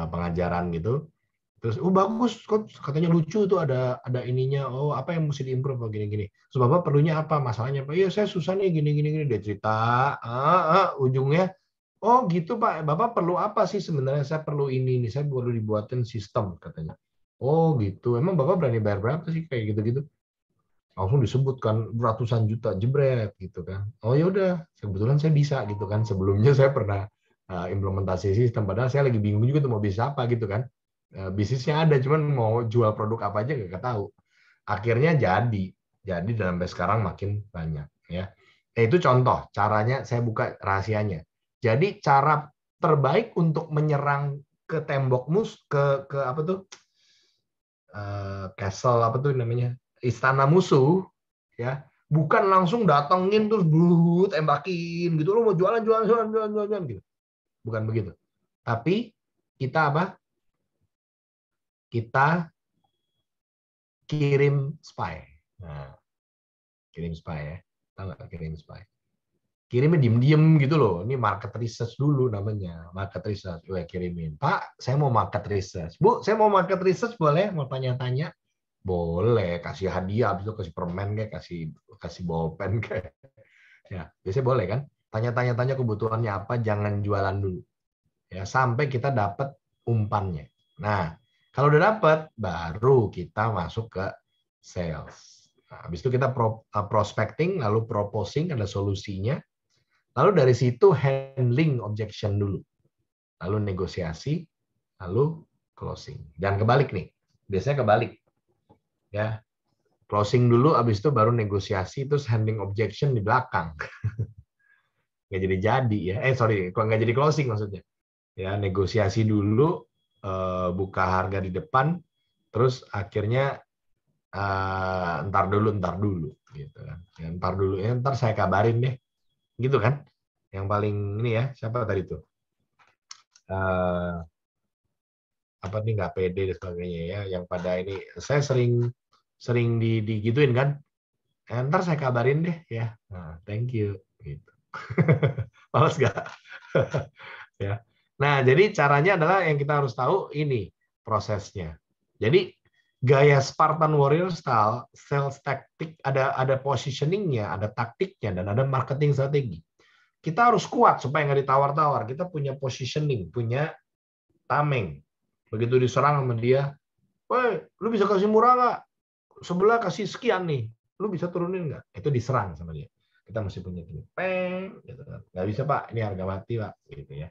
pengajaran gitu. Terus, bagus, kok katanya lucu tuh ada ininya. Oh, apa yang mesti diimprove gini-gini. Terus Bapak perlunya apa? Masalahnya Pak? Iya, saya susah nih gini-gini dia cerita. Ujungnya, oh gitu Pak. Bapak perlu apa sih sebenarnya? Saya perlu ini nih. Saya perlu dibuatin sistem katanya. Oh gitu. Emang Bapak berani bayar berapa sih kayak gitu-gitu? Langsung disebutkan ratusan juta jebret gitu kan. Oh ya udah, kebetulan saya bisa gitu kan. Sebelumnya saya pernah implementasi sistem, padahal saya lagi bingung juga tuh mau bisa apa gitu kan. Bisnisnya ada, cuman mau jual produk apa aja nggak tahu. Akhirnya jadi dan sampai sekarang makin banyak ya. Itu contoh caranya, saya buka rahasianya. Jadi cara terbaik untuk menyerang ke tembok ke apa tuh, castle apa tuh namanya, istana musuh ya, bukan langsung datengin terus tembakin gitu, lo mau jualan gitu, bukan begitu. Tapi kita apa, kita kirim spy. Nah, kirim spy ya, tahu nggak kirim spy? Kirimnya diem-diem gitu loh. Ini market research dulu namanya, market research. Gue kirimin, Pak, saya mau market research. Bu, saya mau market research, boleh? Mau tanya-tanya? Boleh, kasih hadiah, habis itu kasih permen kayak, kasih bolpen kayak. Ya, biasanya boleh kan? Tanya-tanya kebutuhannya apa, jangan jualan dulu. Ya, sampai kita dapat umpannya. Nah, kalau udah dapat, baru kita masuk ke sales. Nah, habis itu kita prospecting, lalu proposing, ada solusinya. Lalu dari situ handling objection dulu. Lalu negosiasi, lalu closing. Dan kebalik nih. Biasanya kebalik. Ya, closing dulu, habis itu baru negosiasi, terus handling objection di belakang. Nggak jadi-jadi ya. Sorry, nggak jadi closing maksudnya. Ya, negosiasi dulu, buka harga di depan, terus akhirnya ntar dulu gitu kan. Ya, ntar dulu ya, ntar saya kabarin deh. Gitu kan. Yang paling ini ya, siapa tadi tuh? Apa nih, nggak pede dan sebagainya ya, yang pada ini saya sering digituin kan. Ntar saya kabarin deh ya. Nah, thank you gitu. Males nggak? Ya. Nah, jadi caranya adalah yang kita harus tahu ini prosesnya. Jadi gaya Spartan Warrior style, sales taktik, ada positioningnya, ada taktiknya, dan ada marketing strategi. Kita harus kuat supaya nggak ditawar-tawar. Kita punya positioning, punya tameng. Begitu diserang sama dia, woi, lu bisa kasih murah nggak? Sebelah kasih sekian nih, lu bisa turunin nggak? Itu diserang sama dia. Kita mesti punya gini, peng, gitu kan. Nggak bisa Pak, ini harga mati Pak, gitu ya.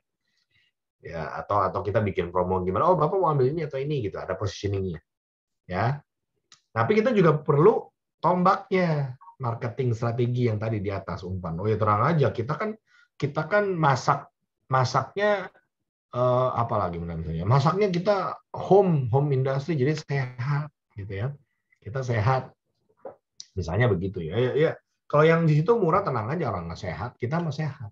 Ya, atau kita bikin promo gimana? Oh, Bapak mau ambil ini atau ini gitu, ada positioningnya. Ya. Tapi kita juga perlu tombaknya. marketing strategi yang tadi di atas umpan. Oh ya terang aja, kita kan masaknya apa lagi misalnya? Masaknya kita home industry, jadi sehat gitu ya. Kita sehat. Misalnya begitu ya. Ya, kalau yang di situ murah tenang aja, orang nggak sehat, kita mah sehat.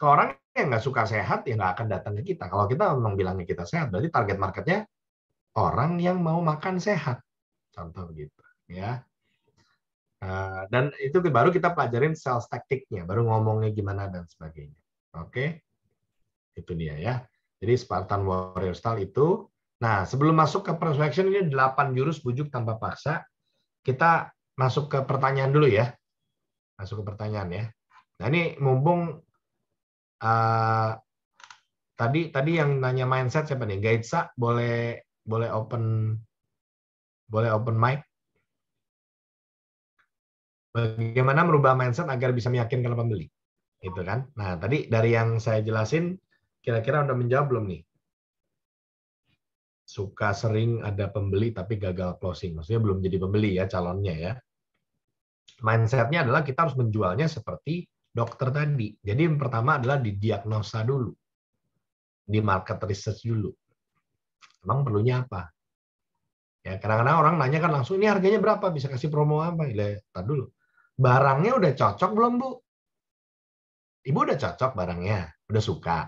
Kalau orang yang nggak suka sehat ya nggak akan datang ke kita. Kalau kita memang bilangnya kita sehat, berarti target marketnya orang yang mau makan sehat. Contoh begitu ya. Dan itu baru kita pelajarin sales taktiknya, baru ngomongnya gimana dan sebagainya. Oke, itu dia ya. Jadi Spartan Warrior Style itu. Nah, sebelum masuk ke perspection, ini 8 jurus bujuk tanpa paksa. Kita masuk ke pertanyaan dulu ya. Masuk ke pertanyaan ya. Nah, ini mumpung tadi yang nanya mindset siapa nih? Gaitsa, boleh open mic. Bagaimana merubah mindset agar bisa meyakinkan pembeli? Itu kan. Nah, tadi dari yang saya jelasin, kira-kira udah menjawab belum nih? Suka sering ada pembeli tapi gagal closing. Maksudnya belum jadi pembeli ya calonnya ya. Mindset-nya adalah kita harus menjualnya seperti dokter tadi. Jadi yang pertama adalah didiagnosa dulu. Di market research dulu. Emang perlunya apa? Ya, kadang-kadang orang nanya kan langsung, ini harganya berapa? Bisa kasih promo apa? Lihat dulu. Barangnya udah cocok belum, Bu? Ibu udah cocok barangnya? Udah suka?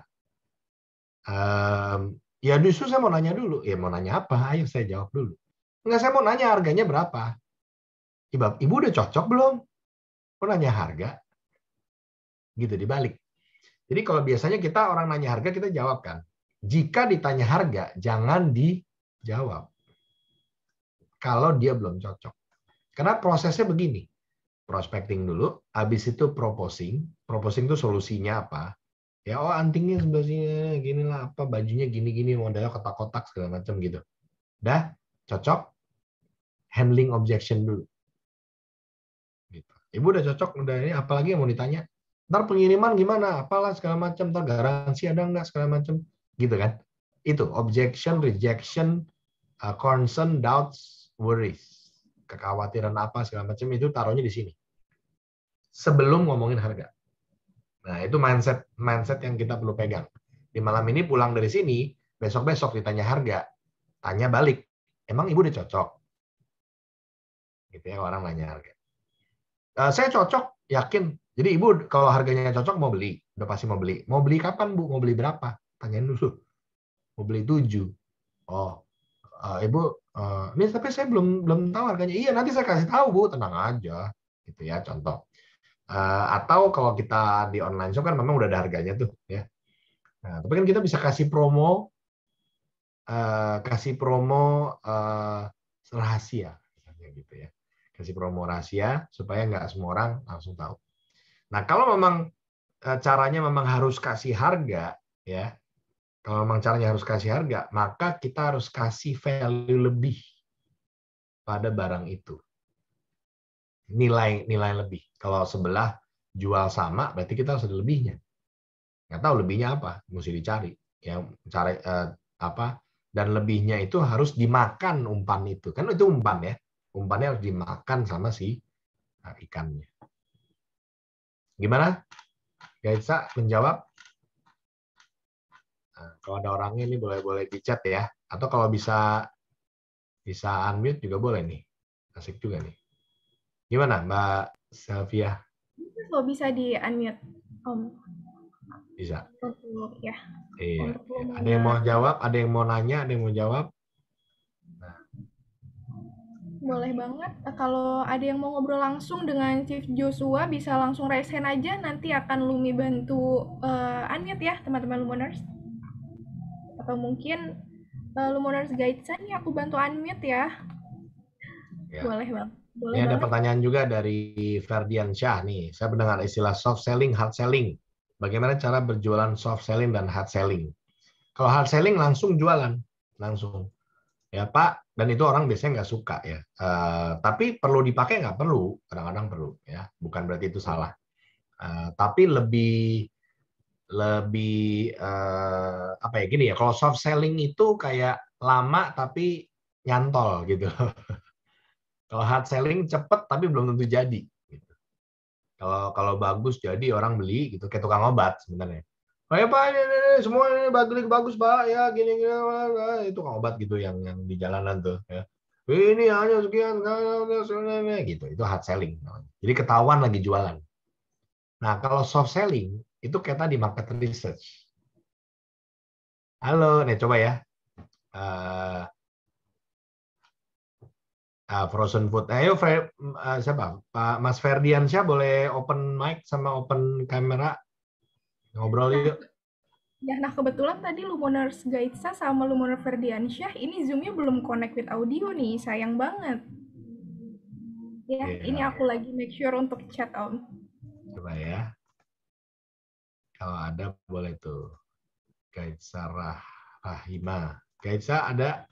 Ya justru saya mau nanya dulu. Ya mau nanya apa? Ayo saya jawab dulu. Enggak, saya mau nanya harganya berapa? Ibu udah cocok belum? Kok nanya harga? Gitu dibalik. Jadi kalau biasanya kita orang nanya harga, kita jawab kan. Jika ditanya harga, jangan dijawab. Kalau dia belum cocok. Karena prosesnya begini. Prospecting dulu, habis itu proposing. Proposing itu solusinya apa? Ya, oh antingnya sebelah sini, gini lah, apa bajunya gini-gini, modelnya kotak-kotak segala macam gitu. Udah cocok, handling objection dulu. Gitu. Ibu udah cocok, udah ini, apalagi yang mau ditanya? Ntar pengiriman gimana? Apalah segala macam, ntar garansi ada nggak segala macam, gitu kan? Itu objection, rejection, concern, doubts, worries, kekhawatiran apa segala macam itu taruhnya di sini. Sebelum ngomongin harga. Nah, itu mindset yang kita perlu pegang. Di malam ini pulang dari sini, besok-besok ditanya harga, tanya balik, emang ibu udah cocok? Gitu ya, orang nanya harga. Saya cocok, yakin. Jadi ibu kalau harganya cocok mau beli, udah pasti mau beli. Mau beli kapan, Bu? Mau beli berapa? Tanyain dulu. Mau beli 7. Oh, ibu, ini tapi saya belum tahu harganya. Iya, nanti saya kasih tahu, Bu. Tenang aja. Gitu ya, contoh. Atau kalau kita di online shop kan memang udah ada harganya tuh ya. Nah, tapi kan kita bisa kasih promo rahasia gitu ya. Kasih promo rahasia supaya nggak semua orang langsung tahu. Nah, kalau memang caranya memang harus kasih harga ya. Kalau memang caranya harus kasih harga, maka kita harus kasih value lebih pada barang itu. Nilai lebih. Kalau sebelah jual sama, berarti kita harus ada lebihnya. Nggak tahu lebihnya apa, mesti dicari. Ya, cari apa? Dan lebihnya itu harus dimakan umpan itu. Kan itu umpan ya. Umpannya harus dimakan sama si ikannya. Gimana? Gaitsa menjawab? Nah, kalau ada orangnya ini boleh di chat ya. Atau kalau bisa unmute juga boleh nih. Asik juga nih. Gimana Mbak Sylvia? Kalau bisa di unmute, Om. Bisa. Ya. Iya. Ada yang mau jawab, ada yang mau nanya, ada yang mau jawab. Nah. Boleh banget. Kalau ada yang mau ngobrol langsung dengan Chief Joshua, bisa langsung raise hand aja. Nanti akan Lumi bantu unmute ya, teman-teman Lumoners. Atau mungkin Lumoners Gaitsa nih aku bantu unmute ya. Boleh bang. Boleh ini ada pertanyaan juga dari Ferdian Syah nih. Saya mendengar istilah soft selling, hard selling. Bagaimana cara berjualan soft selling dan hard selling? Kalau hard selling langsung jualan, langsung. Ya Pak, dan itu orang biasanya nggak suka ya. Tapi perlu dipakai nggak perlu, kadang-kadang perlu ya. Bukan berarti itu salah. Tapi lebih apa ya gini ya. Kalau soft selling itu kayak lama tapi nyantol gitu. Kalau hard selling cepet tapi belum tentu jadi. Gitu. Kalau bagus jadi orang beli gitu, kayak tukang obat sebenarnya. Oh ya Pak, ini semua ini bagus Pak, ya gini itu tukang obat gitu yang di jalanan tuh. Ya. Ini hanya sekian, gitu. Itu hard selling. Jadi ketahuan lagi jualan. Nah kalau soft selling itu kayak tadi market research. Halo, nih coba ya. Frozen food. Ayo, siapa? Pak Mas Ferdiansyah boleh open mic sama open kamera ngobrol Nah, yuk. ya, nah kebetulan tadi Lumoners Gaitsa sama Lumoner Ferdiansyah ini Zoom-nya belum connect with audio nih, sayang banget. Ya, ini Iya, aku lagi make sure untuk chat Om. coba ya. Kalau ada boleh tuh. Gaitsa Rahima. Gaitsa ada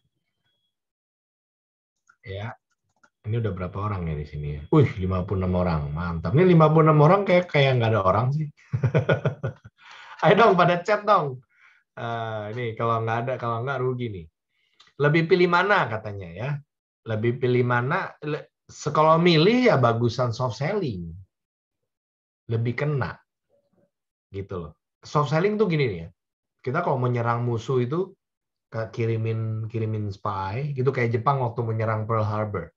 ya. Ini udah berapa orang ya di sini ya? 56 orang. Mantap. Ini 56 orang kayak nggak ada orang sih. Ayo dong pada chat dong. Ini kalau nggak rugi nih. Lebih pilih mana katanya ya? Lebih pilih mana? Kalau milih ya bagusan soft selling. Lebih kena gitu loh. Soft selling tuh gini nih ya. Kita kalau menyerang musuh itu kirimin spy gitu kayak Jepang waktu menyerang Pearl Harbor.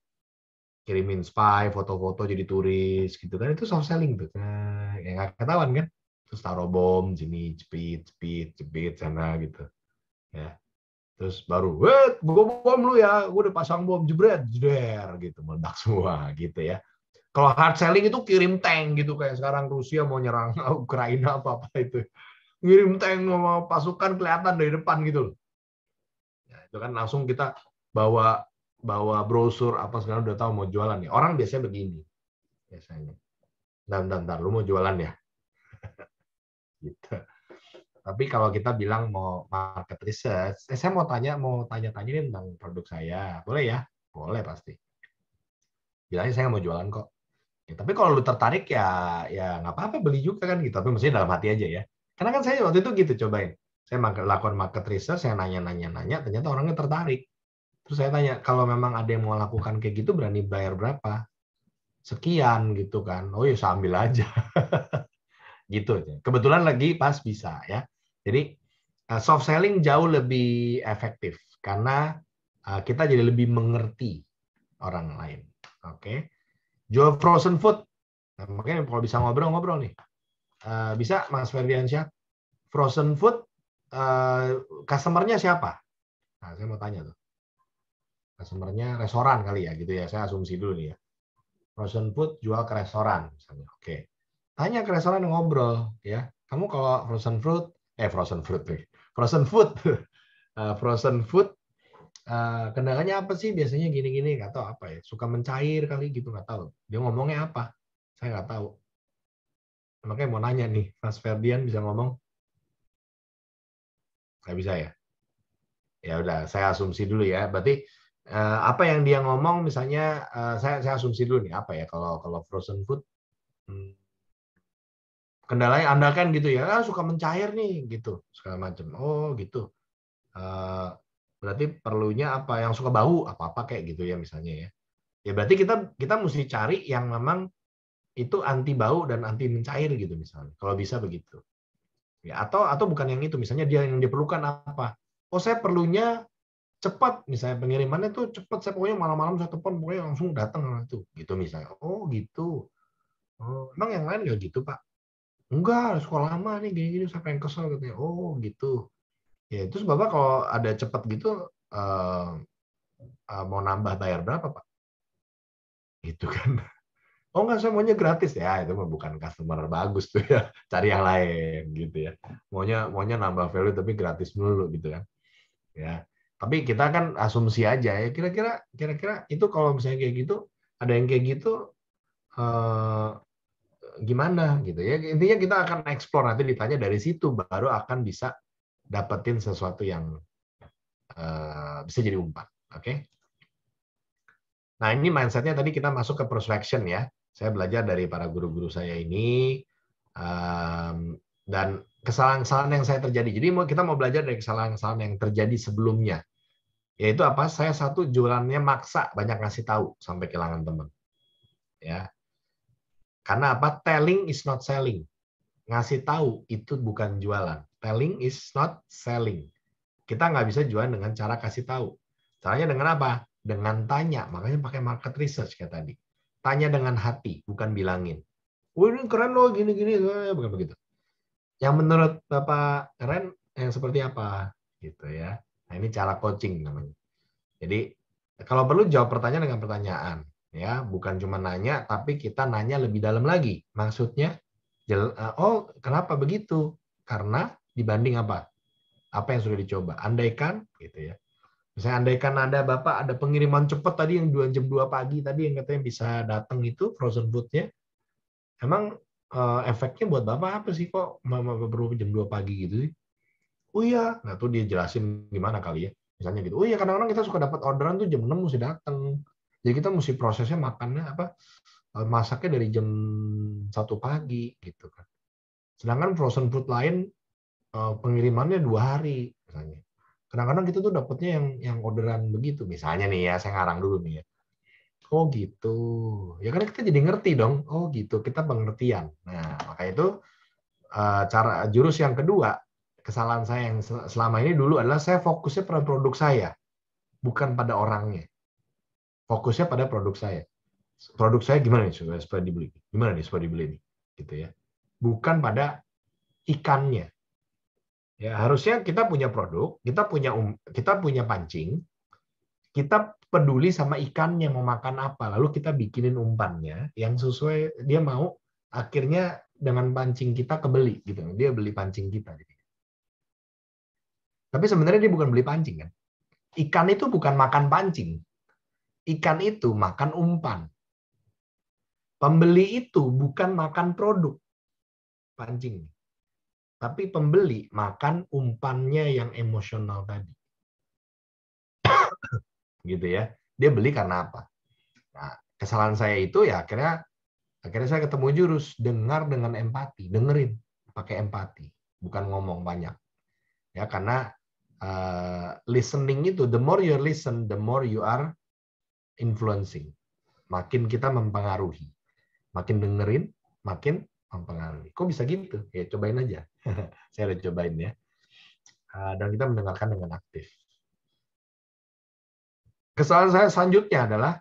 Kirimin spy, foto-foto jadi turis gitu kan itu soft selling tuh. Nah, ya nggak ketahuan kan? Terus taruh bom sini, jepit sana gitu. Ya. Terus baru, gue bom lu ya, gue udah pasang bom, jebret, jeder gitu, meledak semua gitu ya. Kalau hard selling itu kirim tank gitu kayak sekarang Rusia mau nyerang Ukraina apa itu, ngirim tank sama pasukan kelihatan dari depan gitu loh. Ya, itu kan langsung kita bawa bawa brosur apa segala udah tahu mau jualan nih. Orang biasanya begini biasanya. Bentar, lu mau jualan ya? Gitu. Tapi kalau kita bilang mau market research, saya mau tanya-tanya nih tentang produk saya, boleh ya? Boleh pasti. Bilangnya saya mau jualan kok. Ya, tapi kalau lu tertarik ya nggak apa-apa beli juga kan gitu. Tapi mestinya dalam hati aja ya. Karena kan saya waktu itu gitu cobain. Saya lakukan market research, saya nanya, ternyata orangnya tertarik. Terus saya tanya, kalau memang ada yang mau lakukan kayak gitu berani bayar berapa? Sekian gitu kan. Oh ya saya ambil aja. Gitu. Kebetulan lagi pas bisa ya. Jadi soft selling jauh lebih efektif karena kita jadi lebih mengerti orang lain. Oke. Jual frozen food. Nah, makanya kalau bisa ngobrol-ngobrol nih. Bisa Mas Ferdiansyah. Frozen food customer-nya siapa? Nah, saya mau tanya tuh. Customer-nya restoran kali ya gitu ya. Saya asumsi dulu nih ya. Frozen food jual ke restoran misalnya. Oke. Tanya ke restoran ngobrol ya. Kamu kalau frozen fruit nih. Frozen food. Frozen food kendalanya apa sih biasanya gini-gini nggak tahu apa ya. Suka mencair kali gitu nggak tahu. Dia ngomongnya apa? Saya nggak tahu. Makanya mau nanya nih, Mas Ferdian bisa ngomong? Nggak bisa ya? Ya udah, saya asumsi dulu ya. Berarti apa yang dia ngomong misalnya saya asumsi dulu nih apa ya kalau frozen food kendalanya Anda kan gitu ya, suka mencair nih gitu segala macam. Oh gitu. Eh, Berarti perlunya apa yang suka bau apa kayak gitu ya misalnya ya. Ya berarti kita kita mesti cari yang memang itu anti bau dan anti mencair gitu misalnya. Kalau bisa begitu. Ya atau bukan yang itu misalnya dia yang diperlukan apa? Oh saya perlunya cepat misalnya pengirimannya tuh cepat saya pokoknya malam-malam saya telepon pokoknya langsung datang itu gitu misalnya. Oh gitu. Oh, emang yang lain nggak gitu Pak? Enggak, sekolah lama nih gini-gini saya pengen kesel katanya. Oh gitu. Ya terus Bapak kalau ada cepat gitu mau nambah bayar berapa Pak? Gitu kan. Oh enggak, saya maunya gratis ya. Itu mah bukan customer bagus tuh ya. Cari yang lain gitu ya. Maunya nambah value tapi gratis dulu gitu kan. Ya. Tapi kita kan asumsi aja ya. Kira-kira itu kalau misalnya kayak gitu, ada yang kayak gitu eh, gimana gitu ya. Intinya kita akan explore nanti ditanya dari situ baru akan bisa dapetin sesuatu yang bisa jadi umpan. Oke. Nah, ini mindset-nya tadi kita masuk ke prospection ya. Saya belajar dari para guru-guru saya ini dan kesalahan-kesalahan yang saya terjadi. Jadi kita mau belajar dari kesalahan-kesalahan yang terjadi sebelumnya. Yaitu apa? Saya satu jualannya maksa banyak ngasih tahu sampai kehilangan teman. Ya. Karena apa? Telling is not selling. Ngasih tahu itu bukan jualan. Telling is not selling. Kita nggak bisa jualan dengan cara kasih tahu. Caranya dengan apa? Dengan tanya. Makanya pakai market research kayak tadi. Tanya dengan hati, bukan bilangin. Wah, ini keren loh, gini-gini. Bukan begitu. Yang menurut Bapak keren, yang seperti apa? Gitu ya. Nah, ini cara coaching namanya. Jadi, kalau perlu jawab pertanyaan dengan pertanyaan. Ya, bukan cuma nanya, tapi kita nanya lebih dalam lagi. Maksudnya, oh, kenapa begitu? Karena dibanding apa? Apa yang sudah dicoba. Andaikan, gitu ya. Misalnya andaikan ada Bapak ada pengiriman cepat tadi yang 2 jam 2 pagi tadi yang katanya bisa datang itu frozen food-nya. Emang efeknya buat Bapak apa sih kok perlu jam 2 pagi gitu sih? Oh iya, nah tuh dia jelasin gimana kali ya. Misalnya gitu. Oh iya, kadang-kadang kita suka dapat orderan tuh jam 6 mesti datang. Jadi kita mesti prosesnya makannya apa? Masaknya dari jam 1 pagi gitu kan. Sedangkan frozen food lain pengirimannya 2 hari misalnya. Kadang-kadang kita tuh dapatnya yang orderan begitu. Misalnya nih ya, saya ngarang dulu nih ya. Oh gitu. Ya kan kita jadi ngerti dong. Oh gitu, kita pengertian. Nah, maka itu cara jurus yang kedua, kesalahan saya yang selama ini dulu adalah saya fokusnya pada produk saya, bukan pada orangnya. Fokusnya pada produk saya. Produk saya gimana nih supaya dibeli? Gimana nih supaya dibeli nih? Gitu ya. Bukan pada ikannya. Ya, harusnya kita punya produk, kita punya pancing, kita peduli sama ikannya mau makan apa, lalu kita bikinin umpannya yang sesuai dia mau, akhirnya dengan pancing kita kebeli gitu. Dia beli pancing kita. Tapi sebenarnya dia bukan beli pancing kan. Ikan itu bukan makan pancing. Ikan itu makan umpan. Pembeli itu bukan makan produk pancing. Tapi pembeli makan umpannya yang emosional tadi. Gitu ya. Dia beli karena apa? Nah, kesalahan saya itu ya akhirnya saya ketemu jurus dengar dengan empati, dengerin pakai empati, bukan ngomong banyak. Ya karena listening itu the more you listen, the more you are influencing. Makin kita mempengaruhi. Makin dengerin, makin mempengaruhi. Kok bisa gitu? Ya cobain aja. Saya udah cobain ya. Dan kita mendengarkan dengan aktif. Kesalahan saya selanjutnya adalah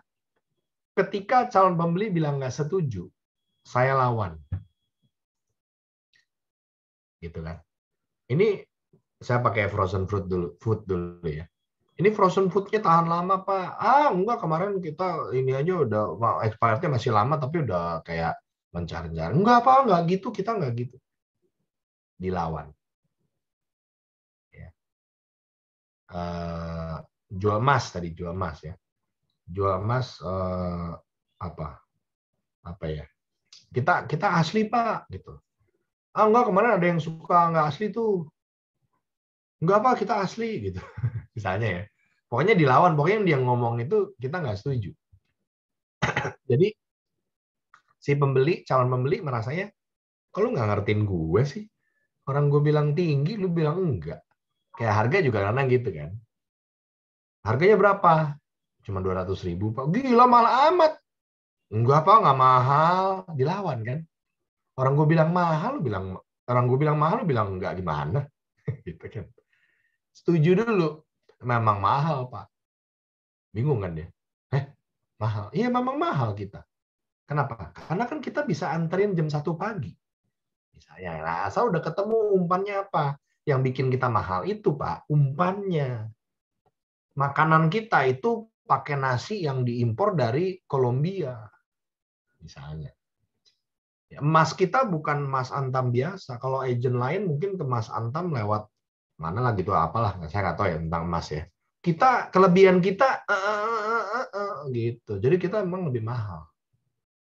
ketika calon pembeli bilang nggak setuju, saya lawan. Gitu kan. Ini saya pakai frozen food dulu ya. Ini frozen foodnya tahan lama, Pak. Enggak, kemarin kita ini aja udah expirednya masih lama tapi udah kayak mencar-car. Enggak apa, enggak gitu, kita enggak gitu. Dilawan. Ya. Jual emas tadi, jual emas ya. Jual emas apa? Apa ya? Kita asli, Pak, gitu. Enggak, kemarin ada yang suka enggak asli tuh. Enggak, Pak, kita asli gitu. Misalnya ya. Pokoknya dilawan, pokoknya yang dia ngomong itu kita nggak setuju. Jadi si calon pembeli merasanya, kalau nggak ngertiin gue sih, orang gue bilang tinggi, lu bilang enggak. Kayak harga juga karena gitu kan. Harganya berapa? Cuma 200.000, Pak. Gila, mahal amat. Enggak, Pak, nggak mahal. Dilawan kan. Orang gue bilang mahal, lu bilang enggak, gimana? Gitu kan. Setuju dulu. Memang mahal, Pak. Bingung kan dia? Mahal. Iya, memang mahal kita. Kenapa? Karena kan kita bisa anterin jam 1 pagi. Misalnya, nah, asal udah ketemu umpannya apa. Yang bikin kita mahal itu, Pak, umpannya. Makanan kita itu pakai nasi yang diimpor dari Kolombia. Misalnya. Ya, emas kita bukan emas antam biasa. Kalau agent lain mungkin ke emas antam lewat mana lah gitu, apalah. Saya nggak tahu ya tentang emas ya. Kelebihan kita, gitu. Jadi kita memang lebih mahal.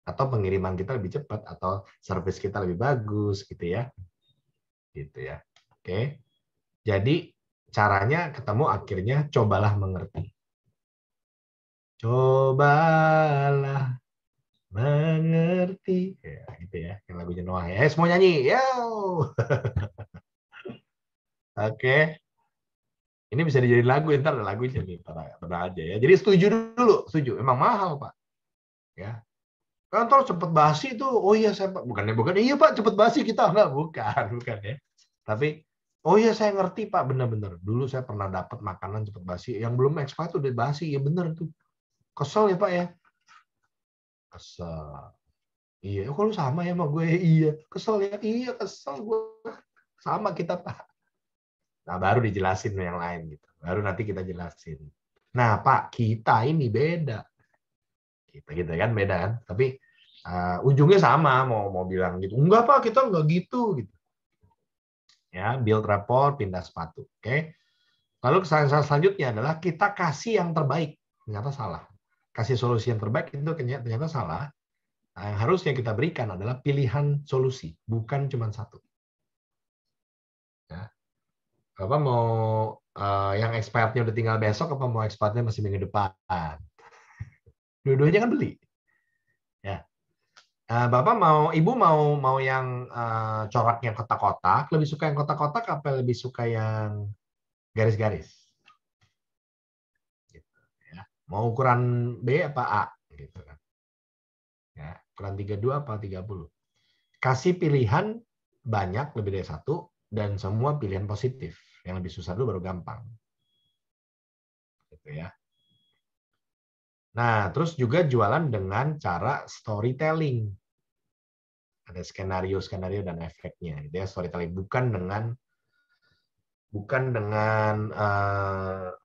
Atau pengiriman kita lebih cepat atau service kita lebih bagus gitu ya. Gitu ya. Oke. Jadi caranya ketemu akhirnya cobalah mengerti. Cobalah mengerti. Ya, gitu ya. Yang lagunya Noah ya. Semua nyanyi. Yo. Oke. Ini bisa dijadiin lagu, ntar ada lagunya nih, tenang aja ya. Jadi setuju dulu, setuju. Emang mahal Pak. Ya. Kantor cepet basi itu, oh iya saya Pak, bukan iya Pak cepet basi kita enggak, bukan ya. Tapi oh iya saya ngerti Pak, benar-benar. Dulu saya pernah dapat makanan cepet basi yang belum expired udah basi, ya bener tuh. Kesel ya Pak ya. Kesel. Iya, kalau sama ya sama gue, iya. Kesel ya, iya kesel gue. Sama kita Pak. Nah, baru dijelasin yang lain gitu. Baru nanti kita jelasin. Nah, Pak, kita ini beda. Kita kan beda kan. Tapi ujungnya sama, mau bilang gitu. Enggak, Pak, kita enggak gitu. Ya, build rapport, pindah sepatu. Oke. Lalu kesalahan selanjutnya adalah kita kasih yang terbaik. Ternyata salah. Kasih solusi yang terbaik itu ternyata salah. Nah, yang harusnya kita berikan adalah pilihan solusi, bukan cuma satu. Ya. Bapak mau yang expirednya udah tinggal besok, apa mau expirednya masih minggu depan? Dua-duanya kan beli. Ya. Bapak Ibu mau yang coraknya kotak-kotak, lebih suka yang kotak-kotak apa lebih suka yang garis-garis? Gitu, ya. Mau ukuran B apa A? Gitu kan. Ya, ukuran 32 apa 30? Kasih pilihan banyak, lebih dari satu, dan semua pilihan positif. Yang lebih susah dulu baru gampang. Gitu ya. Nah, terus juga jualan dengan cara storytelling. Ada skenario dan efeknya. Itu ya storytelling, bukan dengan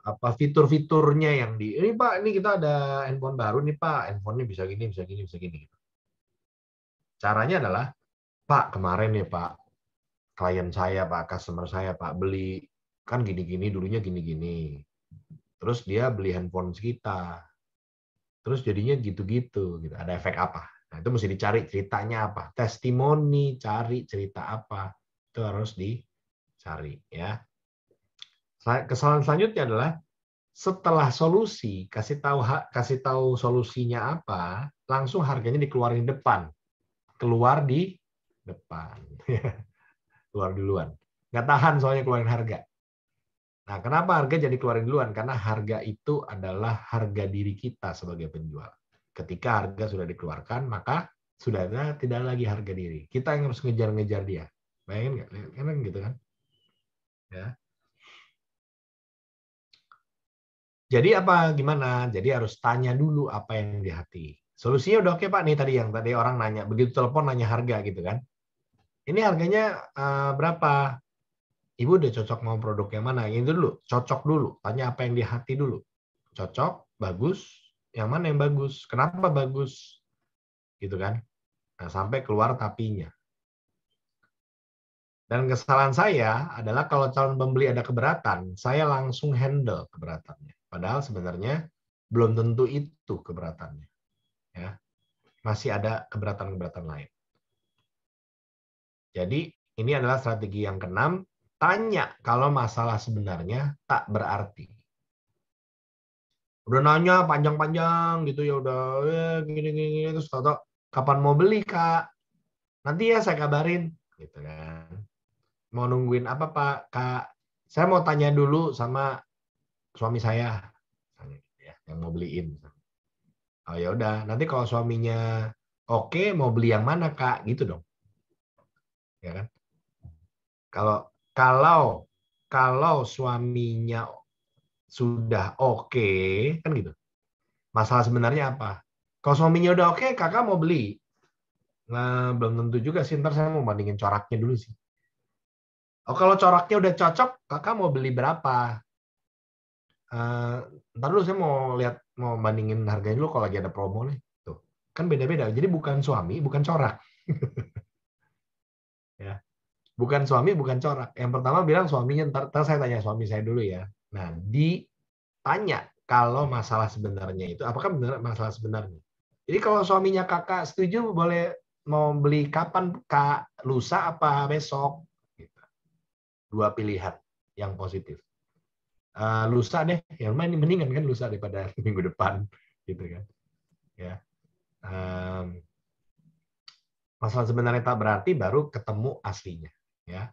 apa fitur-fiturnya yang ini Pak, ini kita ada handphone baru nih Pak, handphonenya bisa gini, bisa gini, bisa gini. Caranya adalah, Pak, kemarin ya Pak, klien saya Pak, customer saya Pak, beli kan gini-gini, dulunya gini-gini. Terus dia beli handphone kita. Terus jadinya gitu-gitu. Gitu. Ada efek apa? Nah, itu mesti dicari ceritanya apa. Testimoni, cari cerita apa. Itu harus dicari. Ya. Kesalahan selanjutnya adalah setelah solusi, kasih tahu solusinya apa, langsung harganya dikeluarin depan. Keluar di depan. Keluar duluan. Nggak tahan soalnya keluarin harga. Nah, kenapa harga jadi keluarin duluan? Karena harga itu adalah harga diri kita sebagai penjual. Ketika harga sudah dikeluarkan, maka sudah ada tidak lagi harga diri. Kita yang harus ngejar-ngejar dia. Bayangin nggak? Emang gitu kan? Ya. Jadi apa? Gimana? Jadi harus tanya dulu apa yang di hati. Solusinya udah oke Pak nih tadi orang nanya, begitu telepon nanya harga gitu kan. Ini harganya berapa? Ibu udah cocok mau produk yang mana? Ini dulu, cocok dulu. Tanya apa yang di hati dulu. Cocok, bagus, yang mana yang bagus? Kenapa bagus? Gitu kan? Nah, sampai keluar tapinya. Dan kesalahan saya adalah kalau calon pembeli ada keberatan, saya langsung handle keberatannya. Padahal sebenarnya belum tentu itu keberatannya. Ya. Masih ada keberatan-keberatan lain. Jadi ini adalah strategi yang keenam, tanya kalau masalah sebenarnya tak berarti. Udah nanya panjang-panjang gitu ya udah gini terus tahu kapan mau beli Kak? Nanti ya saya kabarin gitu kan. Mau nungguin apa Pak? Kak, saya mau tanya dulu sama suami saya ya, yang mau beliin. Oh ya udah, nanti kalau suaminya oke mau beli yang mana Kak? Gitu dong. Ya kan? Kalau kalau kalau suaminya sudah oke kan gitu. Masalah sebenarnya apa? Kalau suaminya udah oke, kakak mau beli. Nah, belum tentu juga sih. Ntar saya mau bandingin coraknya dulu sih. Oh, kalau coraknya udah cocok, kakak mau beli berapa? Ntar dulu saya mau bandingin harganya dulu kalau lagi ada promo nih. Tuh, kan beda-beda. Jadi bukan suami, bukan corak. Ya, bukan suami, bukan corak. Yang pertama bilang suaminya, ntar saya tanya suami saya dulu ya. Nah, ditanya kalau masalah sebenarnya itu, apakah benar masalah sebenarnya? Jadi kalau suaminya kakak setuju, boleh mau beli kapan Kak? Lusa apa besok? Gitu. Dua pilihan yang positif. Lusa deh, yang mana mendingan kan lusa daripada minggu depan, gitu kan? Ya. Masalah sebenarnya tak berarti baru ketemu aslinya, ya.